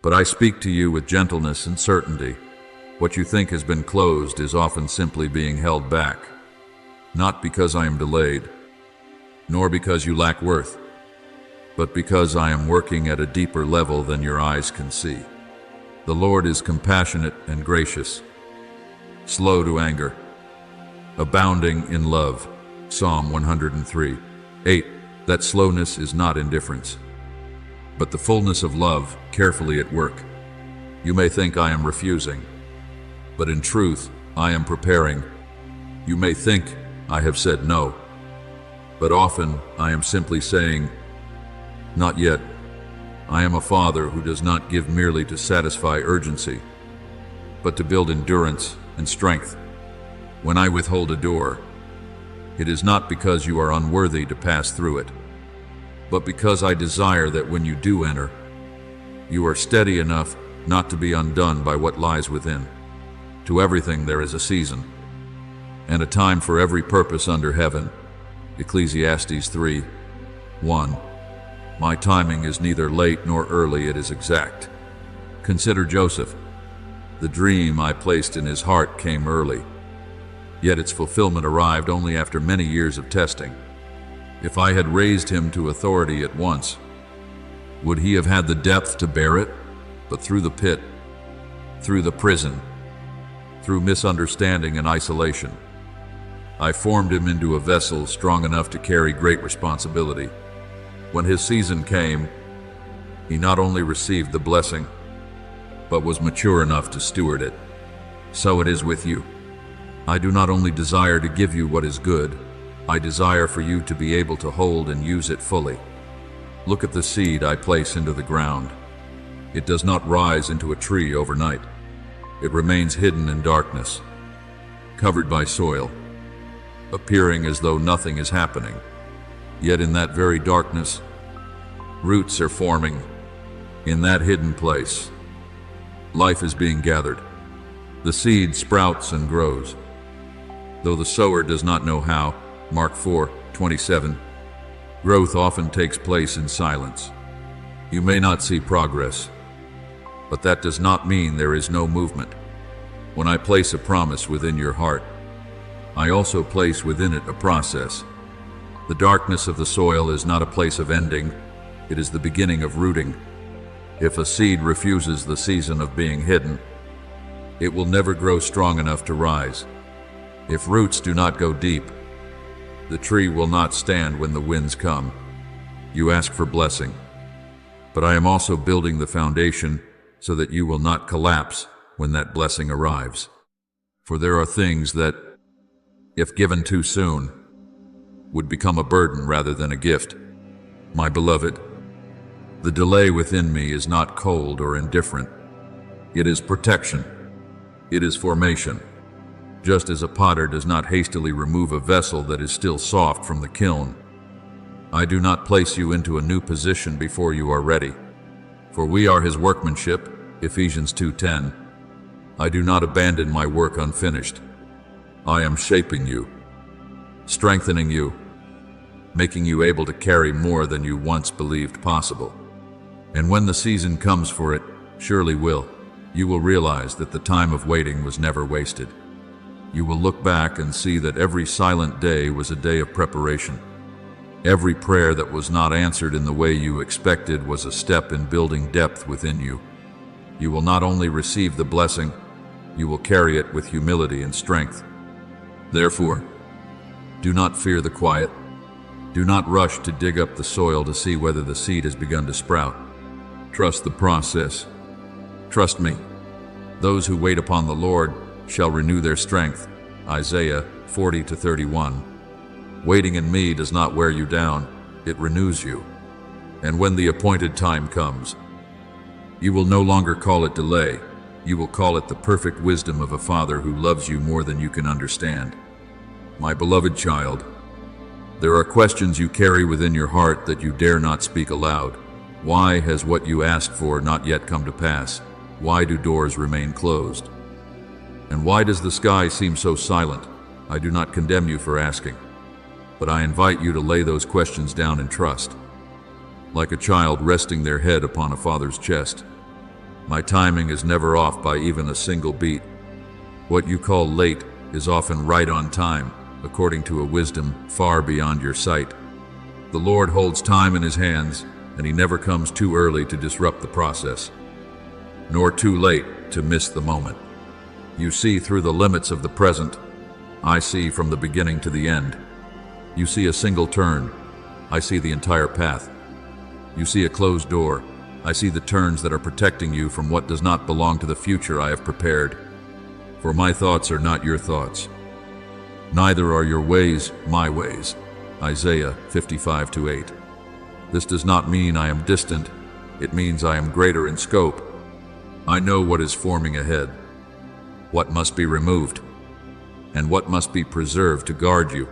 But I speak to you with gentleness and certainty. What you think has been closed is often simply being held back, not because I am delayed, nor because you lack worth, but because I am working at a deeper level than your eyes can see. The Lord is compassionate and gracious, slow to anger, abounding in love. Psalm 103:8. That slowness is not indifference, but the fullness of love carefully at work. You may think I am refusing, but in truth, I am preparing. You may think I have said no, but often I am simply saying, not yet. I am a father who does not give merely to satisfy urgency, but to build endurance and strength. When I withhold a door, it is not because you are unworthy to pass through it, but because I desire that when you do enter, you are steady enough not to be undone by what lies within. To everything there is a season, and a time for every purpose under heaven. Ecclesiastes 3:1. My timing is neither late nor early, it is exact. Consider Joseph. The dream I placed in his heart came early, yet its fulfillment arrived only after many years of testing. If I had raised him to authority at once, would he have had the depth to bear it? But through the pit, through the prison, through misunderstanding and isolation, I formed him into a vessel strong enough to carry great responsibility. When his season came, he not only received the blessing, but was mature enough to steward it. So it is with you. I do not only desire to give you what is good, I desire for you to be able to hold and use it fully. Look at the seed I place into the ground. It does not rise into a tree overnight. It remains hidden in darkness, covered by soil, appearing as though nothing is happening. Yet in that very darkness, roots are forming. In that hidden place, life is being gathered. The seed sprouts and grows, though the sower does not know how. Mark 4:27. Growth often takes place in silence. You may not see progress, but that does not mean there is no movement. When I place a promise within your heart, I also place within it a process. The darkness of the soil is not a place of ending, it is the beginning of rooting. If a seed refuses the season of being hidden, it will never grow strong enough to rise. If roots do not go deep, the tree will not stand when the winds come. You ask for blessing, but I am also building the foundation so that you will not collapse when that blessing arrives. For there are things that, if given too soon, would become a burden rather than a gift. My beloved, the delay within me is not cold or indifferent. It is protection. It is formation. Just as a potter does not hastily remove a vessel that is still soft from the kiln, I do not place you into a new position before you are ready. For we are his workmanship, Ephesians 2:10. I do not abandon my work unfinished. I am shaping you, strengthening you, making you able to carry more than you once believed possible. And when the season comes for it, surely will, you will realize that the time of waiting was never wasted. You will look back and see that every silent day was a day of preparation. Every prayer that was not answered in the way you expected was a step in building depth within you. You will not only receive the blessing, you will carry it with humility and strength. Therefore, do not fear the quiet. Do not rush to dig up the soil to see whether the seed has begun to sprout. Trust the process. Trust me. Those who wait upon the Lord shall renew their strength. Isaiah 40:31. Waiting in me does not wear you down, it renews you. And when the appointed time comes, you will no longer call it delay. You will call it the perfect wisdom of a father who loves you more than you can understand. My beloved child, there are questions you carry within your heart that you dare not speak aloud. Why has what you asked for not yet come to pass? Why do doors remain closed? And why does the sky seem so silent? I do not condemn you for asking, but I invite you to lay those questions down in trust, like a child resting their head upon a father's chest. My timing is never off by even a single beat. What you call late is often right on time, according to a wisdom far beyond your sight. The Lord holds time in His hands, and He never comes too early to disrupt the process, nor too late to miss the moment. You see through the limits of the present. I see from the beginning to the end. You see a single turn. I see the entire path. You see a closed door. I see the turns that are protecting you from what does not belong to the future I have prepared. For my thoughts are not your thoughts, neither are your ways my ways. Isaiah 55:8. This does not mean I am distant. It means I am greater in scope. I know what is forming ahead, what must be removed, and what must be preserved to guard you.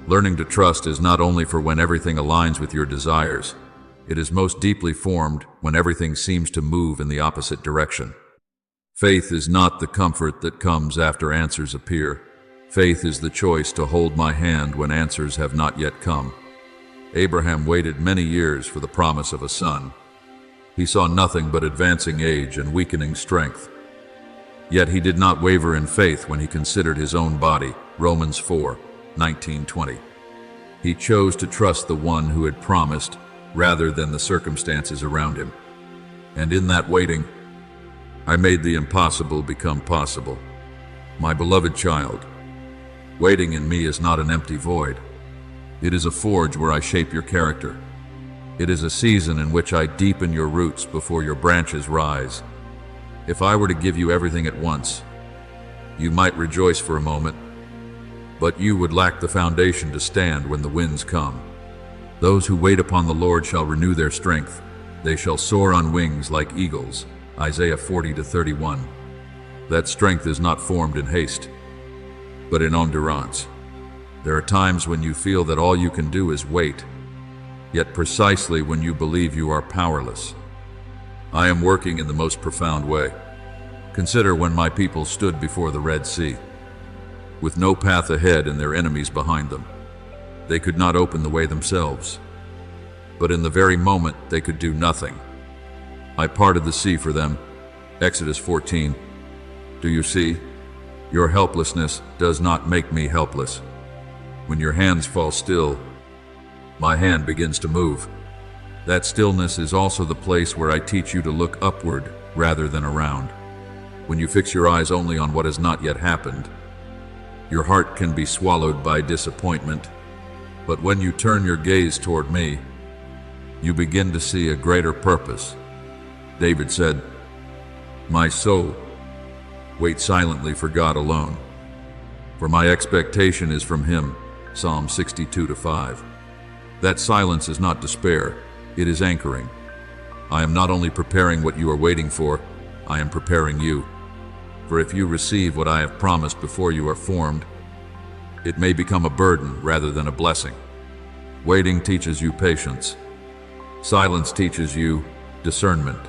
Learning to trust is not only for when everything aligns with your desires. It is most deeply formed when everything seems to move in the opposite direction. Faith is not the comfort that comes after answers appear. Faith is the choice to hold my hand when answers have not yet come. Abraham waited many years for the promise of a son. He saw nothing but advancing age and weakening strength. Yet he did not waver in faith when he considered his own body. Romans 4:19-20. He chose to trust the one who had promised rather than the circumstances around him. And in that waiting, I made the impossible become possible. My beloved child, waiting in me is not an empty void. It is a forge where I shape your character. It is a season in which I deepen your roots before your branches rise. If I were to give you everything at once, you might rejoice for a moment, but you would lack the foundation to stand when the winds come. Those who wait upon the Lord shall renew their strength. They shall soar on wings like eagles. Isaiah 40:31. That strength is not formed in haste, but in endurance. There are times when you feel that all you can do is wait, yet precisely when you believe you are powerless. I am working in the most profound way. Consider when my people stood before the Red Sea, with no path ahead and their enemies behind them. They could not open the way themselves, but in the very moment they could do nothing. I parted the sea for them. Exodus 14. Do you see? Your helplessness does not make me helpless. When your hands fall still, my hand begins to move. That stillness is also the place where I teach you to look upward rather than around. When you fix your eyes only on what has not yet happened, your heart can be swallowed by disappointment. But when you turn your gaze toward me, you begin to see a greater purpose. David said, "My soul, wait silently for God alone, for my expectation is from Him." Psalm 62:5. That silence is not despair, it is anchoring. I am not only preparing what you are waiting for, I am preparing you. For if you receive what I have promised before you are formed, it may become a burden rather than a blessing. Waiting teaches you patience. Silence teaches you discernment.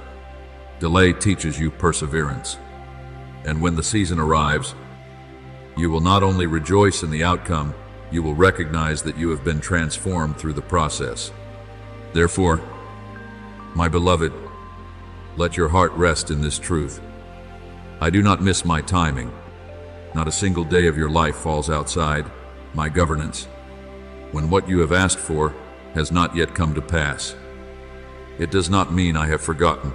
Delay teaches you perseverance. And when the season arrives, you will not only rejoice in the outcome, you will recognize that you have been transformed through the process. Therefore, my beloved, let your heart rest in this truth. I do not miss my timing. Not a single day of your life falls outside my governance when what you have asked for has not yet come to pass. It does not mean I have forgotten.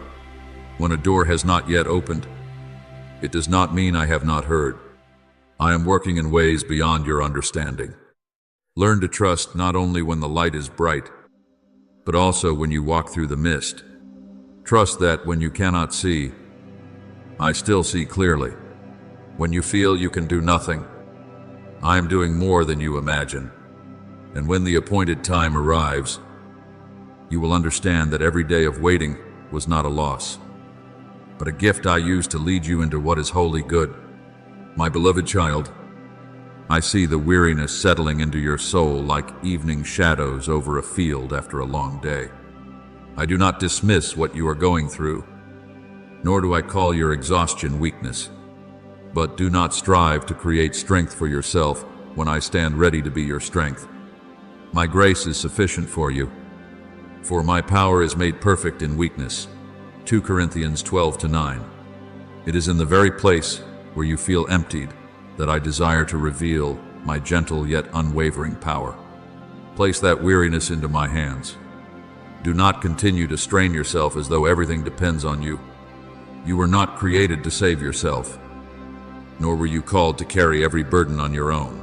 When a door has not yet opened, it does not mean I have not heard. I am working in ways beyond your understanding. Learn to trust not only when the light is bright, but also when you walk through the mist. Trust that when you cannot see, I still see clearly. When you feel you can do nothing, I am doing more than you imagine. And when the appointed time arrives, you will understand that every day of waiting was not a loss, but a gift I use to lead you into what is wholly good. My beloved child, I see the weariness settling into your soul like evening shadows over a field after a long day. I do not dismiss what you are going through, nor do I call your exhaustion weakness. But do not strive to create strength for yourself when I stand ready to be your strength. My grace is sufficient for you, for my power is made perfect in weakness. 2 Corinthians 12:9. It is in the very place where you feel emptied that I desire to reveal my gentle yet unwavering power. Place that weariness into my hands. Do not continue to strain yourself as though everything depends on you. You were not created to save yourself, nor were you called to carry every burden on your own.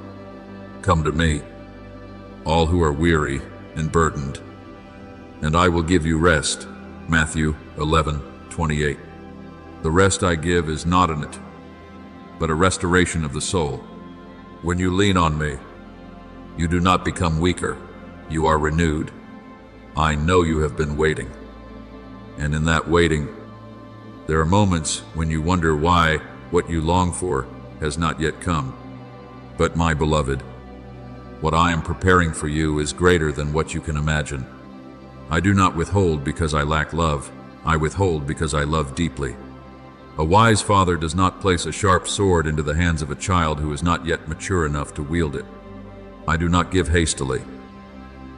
Come to me, all who are weary and burdened, and I will give you rest. Matthew 11:28. The rest I give is not in it, but a restoration of the soul. When you lean on me, you do not become weaker, you are renewed. I know you have been waiting, and in that waiting, there are moments when you wonder why what you long for has not yet come. But my beloved, what I am preparing for you is greater than what you can imagine. I do not withhold because I lack love. I withhold because I love deeply. A wise father does not place a sharp sword into the hands of a child who is not yet mature enough to wield it. I do not give hastily,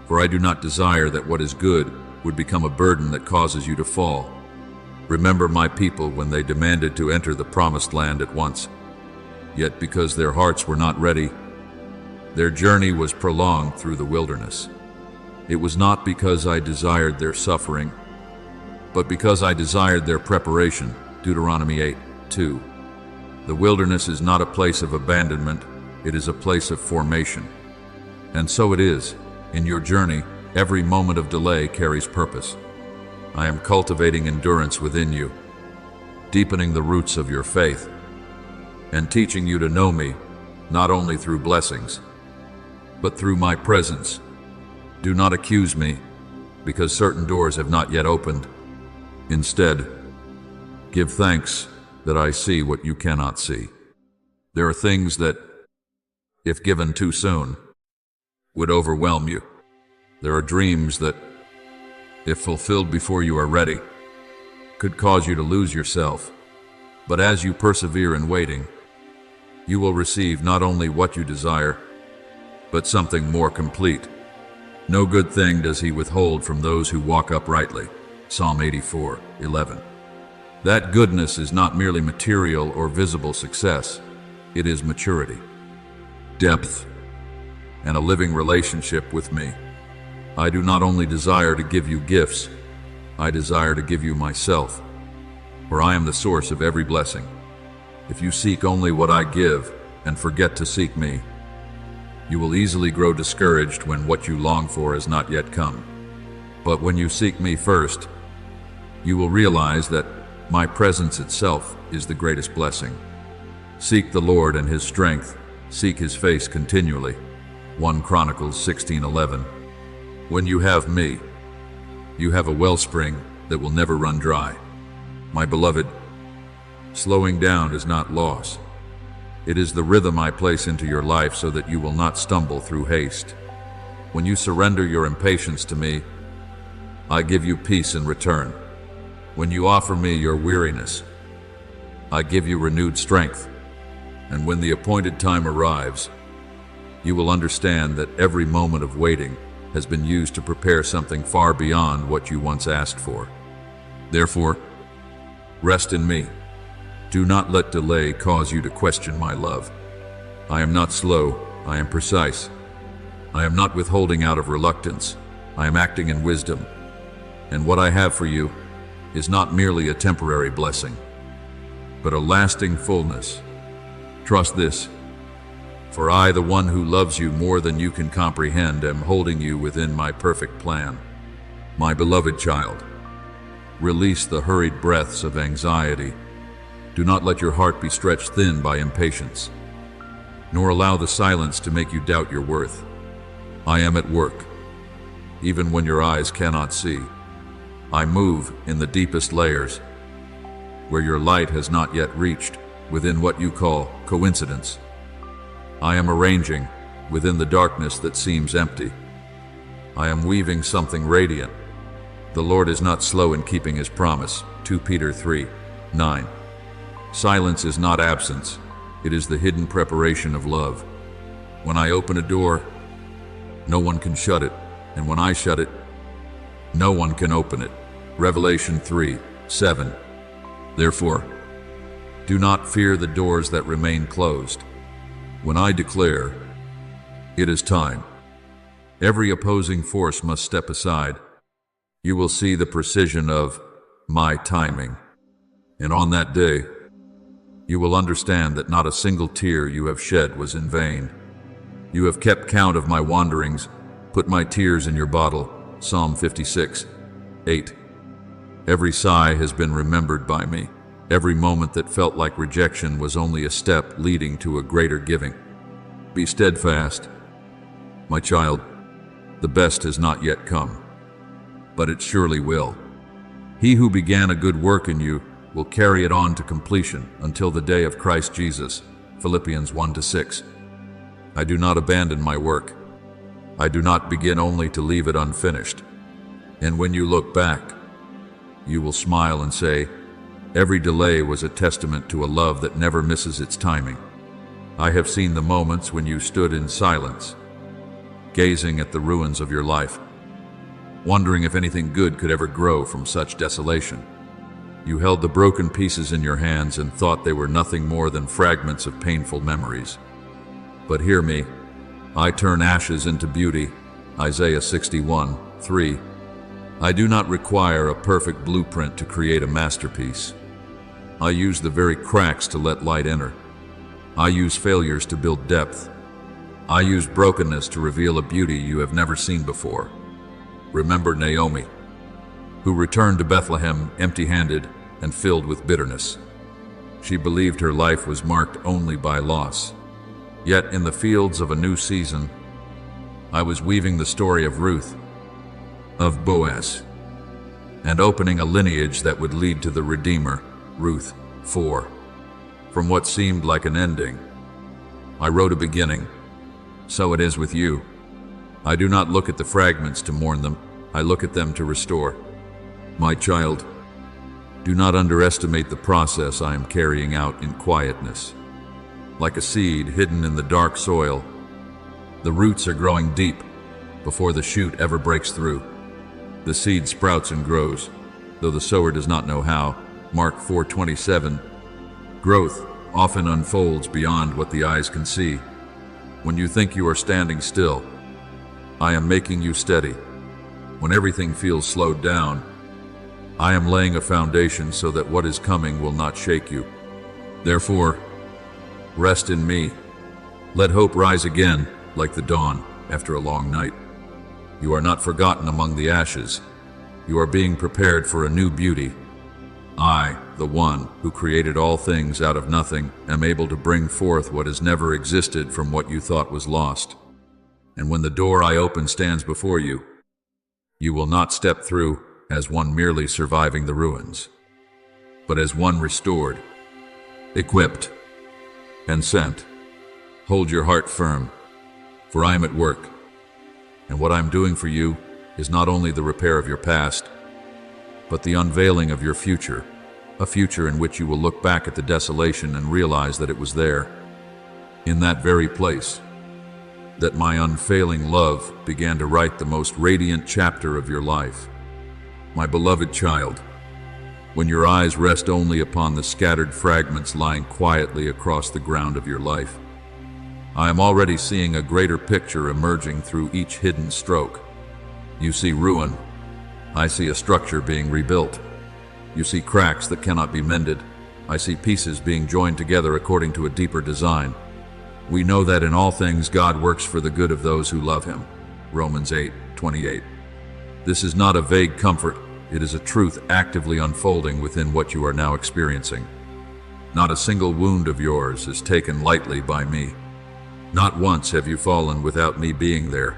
for I do not desire that what is good would become a burden that causes you to fall. Remember my people when they demanded to enter the promised land at once. Yet because their hearts were not ready, their journey was prolonged through the wilderness. It was not because I desired their suffering, but because I desired their preparation. Deuteronomy 8:2. The wilderness is not a place of abandonment, it is a place of formation. And so it is. In your journey, every moment of delay carries purpose. I am cultivating endurance within you, deepening the roots of your faith, and teaching you to know me, not only through blessings, but through my presence. Do not accuse me, because certain doors have not yet opened. Instead, give thanks that I see what you cannot see. There are things that, if given too soon, would overwhelm you. There are dreams that, if fulfilled before you are ready, could cause you to lose yourself. But as you persevere in waiting, you will receive not only what you desire, but something more complete. No good thing does he withhold from those who walk uprightly. Psalm 84:11. That goodness is not merely material or visible success, it is maturity, depth, and a living relationship with me. I do not only desire to give you gifts, I desire to give you myself, for I am the source of every blessing. If you seek only what I give and forget to seek me, you will easily grow discouraged when what you long for has not yet come. But when you seek me first, you will realize that my presence itself is the greatest blessing. Seek the Lord and his strength, seek his face continually. 1 Chronicles 16:11. When you have me, you have a wellspring that will never run dry. My beloved, slowing down is not loss. It is the rhythm I place into your life so that you will not stumble through haste. When you surrender your impatience to me, I give you peace in return. When you offer me your weariness, I give you renewed strength. And when the appointed time arrives, you will understand that every moment of waiting has been used to prepare something far beyond what you once asked for. Therefore, rest in me. Do not let delay cause you to question my love. I am not slow, I am precise. I am not withholding out of reluctance, I am acting in wisdom. And what I have for you is not merely a temporary blessing, but a lasting fullness. Trust this, for I, the one who loves you more than you can comprehend, am holding you within my perfect plan. My beloved child, release the hurried breaths of anxiety. Do not let your heart be stretched thin by impatience, nor allow the silence to make you doubt your worth. I am at work, even when your eyes cannot see. I move in the deepest layers, where your light has not yet reached, within what you call coincidence. I am arranging within the darkness that seems empty. I am weaving something radiant. The Lord is not slow in keeping his promise. 2 Peter 3:9. Silence is not absence. It is the hidden preparation of love. When I open a door, no one can shut it, and when I shut it, no one can open it. Revelation 3:7. Therefore, do not fear the doors that remain closed. When I declare, it is time, every opposing force must step aside. You will see the precision of my timing. And on that day, you will understand that not a single tear you have shed was in vain. You have kept count of my wanderings, put my tears in your bottle. Psalm 56:8. Every sigh has been remembered by me. Every moment that felt like rejection was only a step leading to a greater giving. Be steadfast, my child. The best has not yet come, but it surely will. He who began a good work in you will carry it on to completion until the day of Christ Jesus. Philippians 1-6. I do not abandon my work. I do not begin only to leave it unfinished. And when you look back, you will smile and say, every delay was a testament to a love that never misses its timing. I have seen the moments when you stood in silence, gazing at the ruins of your life, wondering if anything good could ever grow from such desolation. You held the broken pieces in your hands and thought they were nothing more than fragments of painful memories. But hear me, I turn ashes into beauty. Isaiah 61:3. I do not require a perfect blueprint to create a masterpiece. I use the very cracks to let light enter. I use failures to build depth. I use brokenness to reveal a beauty you have never seen before. Remember Naomi, who returned to Bethlehem empty-handed and filled with bitterness. She believed her life was marked only by loss. Yet in the fields of a new season, I was weaving the story of Ruth, of Boaz, and opening a lineage that would lead to the Redeemer. Ruth 4. From what seemed like an ending, I wrote a beginning. So it is with you. I do not look at the fragments to mourn them. I look at them to restore. My child, do not underestimate the process I am carrying out in quietness. Like a seed hidden in the dark soil, the roots are growing deep before the shoot ever breaks through. The seed sprouts and grows, though the sower does not know how. Mark 4:27. Growth often unfolds beyond what the eyes can see. When you think you are standing still, I am making you steady. When everything feels slowed down, I am laying a foundation so that what is coming will not shake you. Therefore, rest in me. Let hope rise again like the dawn after a long night. You are not forgotten among the ashes. You are being prepared for a new beauty. I, the one who created all things out of nothing, am able to bring forth what has never existed from what you thought was lost. And when the door I open stands before you, you will not step through as one merely surviving the ruins, but as one restored, equipped, and sent. Hold your heart firm, for I am at work, and what I am doing for you is not only the repair of your past, but the unveiling of your future, a future in which you will look back at the desolation and realize that it was there, in that very place, that my unfailing love began to write the most radiant chapter of your life. My beloved child, when your eyes rest only upon the scattered fragments lying quietly across the ground of your life, I am already seeing a greater picture emerging through each hidden stroke. You see ruin. I see a structure being rebuilt. You see cracks that cannot be mended. I see pieces being joined together according to a deeper design. We know that in all things God works for the good of those who love Him. Romans 8:28. This is not a vague comfort. It is a truth actively unfolding within what you are now experiencing. Not a single wound of yours is taken lightly by me. Not once have you fallen without me being there.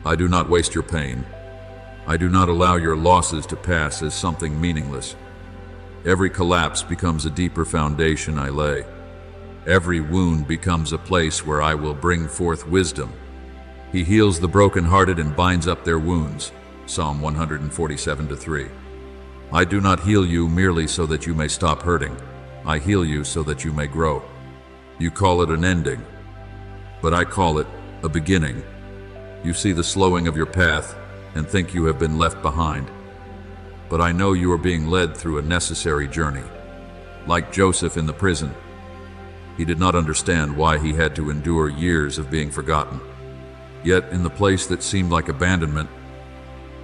I do not waste your pain. I do not allow your losses to pass as something meaningless. Every collapse becomes a deeper foundation I lay. Every wound becomes a place where I will bring forth wisdom. He heals the brokenhearted and binds up their wounds. Psalm 147:3. I do not heal you merely so that you may stop hurting. I heal you so that you may grow. You call it an ending, but I call it a beginning. You see the slowing of your path and think you have been left behind. But I know you are being led through a necessary journey. Like Joseph in the prison, he did not understand why he had to endure years of being forgotten. Yet in the place that seemed like abandonment,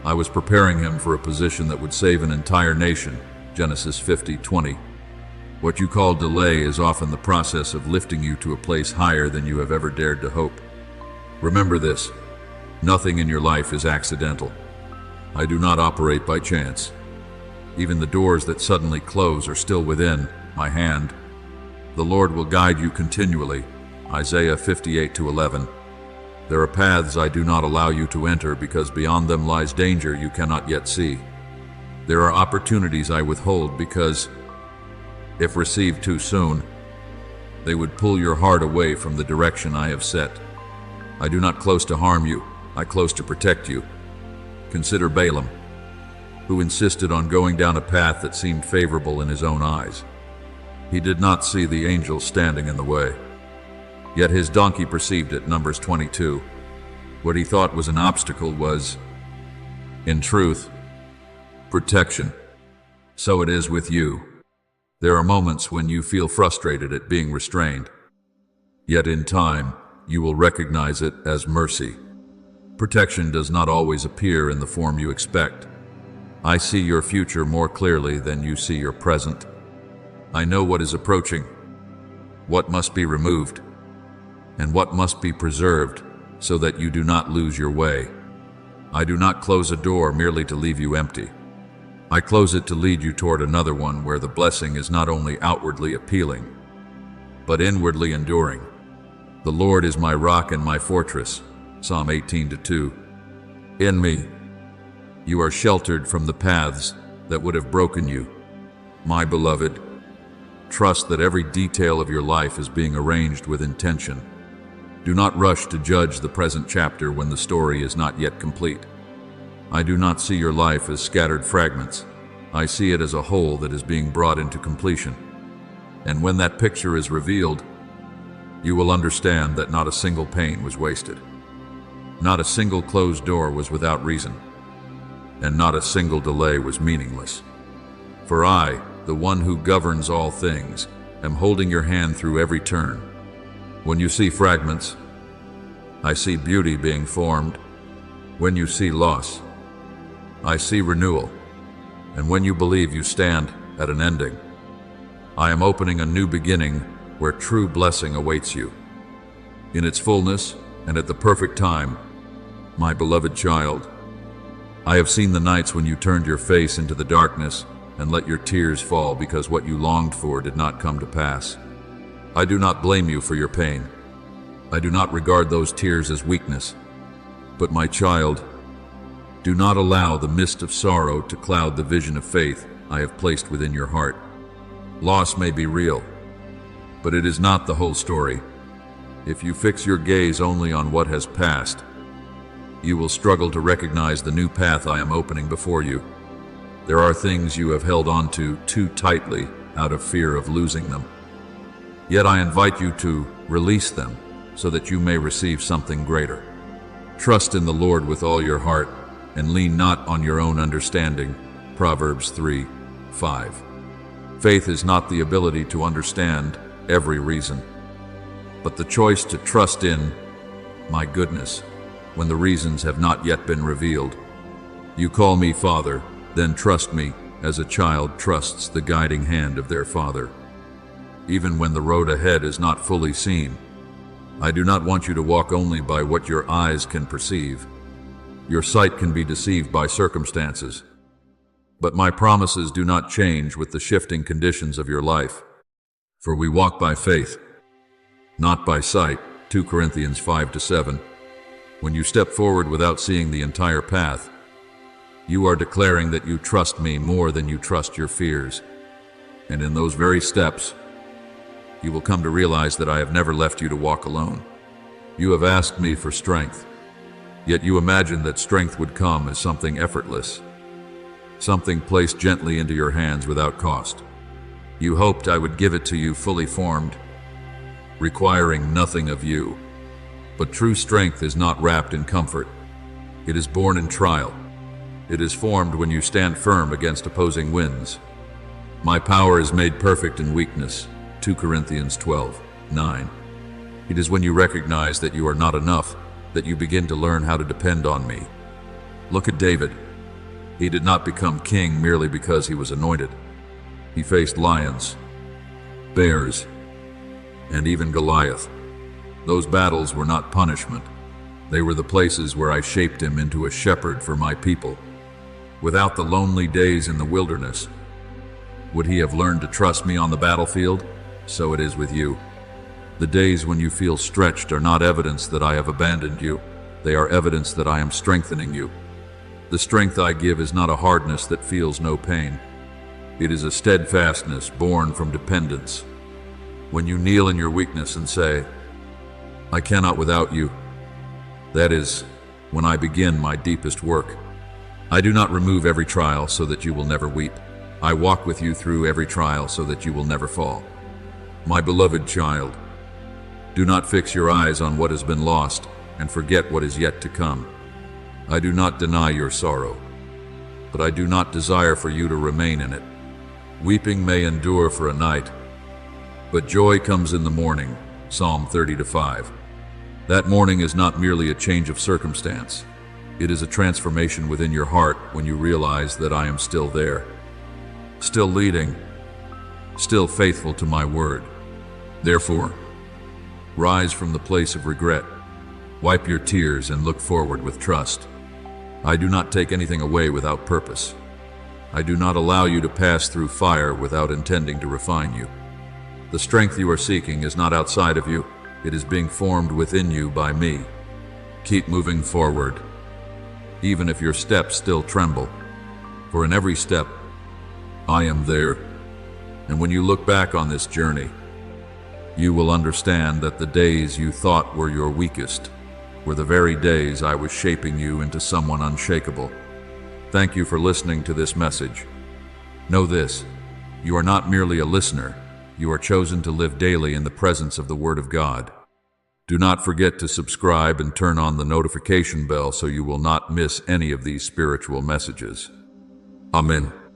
I was preparing him for a position that would save an entire nation. Genesis 50:20. What you call delay is often the process of lifting you to a place higher than you have ever dared to hope. Remember this: nothing in your life is accidental. I do not operate by chance. Even the doors that suddenly close are still within my hand. The Lord will guide you continually. Isaiah 58:11. There are paths I do not allow you to enter because beyond them lies danger you cannot yet see. There are opportunities I withhold because, if received too soon, they would pull your heart away from the direction I have set. I do not close to harm you, I close to protect you. Consider Balaam, who insisted on going down a path that seemed favorable in his own eyes. He did not see the angel standing in the way. Yet his donkey perceived it. Numbers 22. What he thought was an obstacle was, in truth, protection. So it is with you. There are moments when you feel frustrated at being restrained. Yet in time, you will recognize it as mercy. Protection does not always appear in the form you expect. I see your future more clearly than you see your present. I know what is approaching, what must be removed, and what must be preserved so that you do not lose your way. I do not close a door merely to leave you empty. I close it to lead you toward another one where the blessing is not only outwardly appealing, but inwardly enduring. The Lord is my rock and my fortress. Psalm 18:2. In me, you are sheltered from the paths that would have broken you. My beloved, trust that every detail of your life is being arranged with intention. Do not rush to judge the present chapter when the story is not yet complete. I do not see your life as scattered fragments. I see it as a whole that is being brought into completion. And when that picture is revealed, you will understand that not a single pain was wasted. Not a single closed door was without reason. And not a single delay was meaningless. For I, the one who governs all things, am holding your hand through every turn. When you see fragments, I see beauty being formed. When you see loss, I see renewal. And when you believe you stand at an ending, I am opening a new beginning where true blessing awaits you. In its fullness and at the perfect time, my beloved child, I have seen the nights when you turned your face into the darkness and let your tears fall because what you longed for did not come to pass. I do not blame you for your pain. I do not regard those tears as weakness. But my child, do not allow the mist of sorrow to cloud the vision of faith I have placed within your heart. Loss may be real, but it is not the whole story. If you fix your gaze only on what has passed, you will struggle to recognize the new path I am opening before you. There are things you have held on to too tightly out of fear of losing them. Yet I invite you to release them so that you may receive something greater. Trust in the Lord with all your heart and lean not on your own understanding. Proverbs 3:5. Faith is not the ability to understand every reason, but the choice to trust in my goodness when the reasons have not yet been revealed. You call me Father, then trust me as a child trusts the guiding hand of their father. Even when the road ahead is not fully seen, I do not want you to walk only by what your eyes can perceive. Your sight can be deceived by circumstances, but my promises do not change with the shifting conditions of your life. For we walk by faith, not by sight. 2 Corinthians 5-7. When you step forward without seeing the entire path, you are declaring that you trust me more than you trust your fears. And in those very steps, you will come to realize that I have never left you to walk alone. You have asked me for strength. Yet you imagined that strength would come as something effortless, something placed gently into your hands without cost. You hoped I would give it to you fully formed, requiring nothing of you. But true strength is not wrapped in comfort. It is born in trial. It is formed when you stand firm against opposing winds. My power is made perfect in weakness, 2 Corinthians 12:9. It is when you recognize that you are not enough that you begin to learn how to depend on me. Look at David. He did not become king merely because he was anointed. He faced lions, bears, and even Goliath. Those battles were not punishment. They were the places where I shaped him into a shepherd for my people. Without the lonely days in the wilderness, would he have learned to trust me on the battlefield? So it is with you. The days when you feel stretched are not evidence that I have abandoned you. They are evidence that I am strengthening you. The strength I give is not a hardness that feels no pain. It is a steadfastness born from dependence. When you kneel in your weakness and say, I cannot without you, that is when I begin my deepest work. I do not remove every trial so that you will never weep. I walk with you through every trial so that you will never fall. My beloved child, do not fix your eyes on what has been lost and forget what is yet to come. I do not deny your sorrow, but I do not desire for you to remain in it. Weeping may endure for a night, but joy comes in the morning, Psalm 30:5. That morning is not merely a change of circumstance. It is a transformation within your heart when you realize that I am still there, still leading, still faithful to my word. Therefore, rise from the place of regret, wipe your tears, and look forward with trust. I do not take anything away without purpose. I do not allow you to pass through fire without intending to refine you. The strength you are seeking is not outside of you. It is being formed within you by me. Keep moving forward, even if your steps still tremble. For in every step, I am there. And when you look back on this journey, you will understand that the days you thought were your weakest were the very days I was shaping you into someone unshakable. Thank you for listening to this message. Know this, you are not merely a listener, you are chosen to live daily in the presence of the Word of God. Do not forget to subscribe and turn on the notification bell so you will not miss any of these spiritual messages. Amen.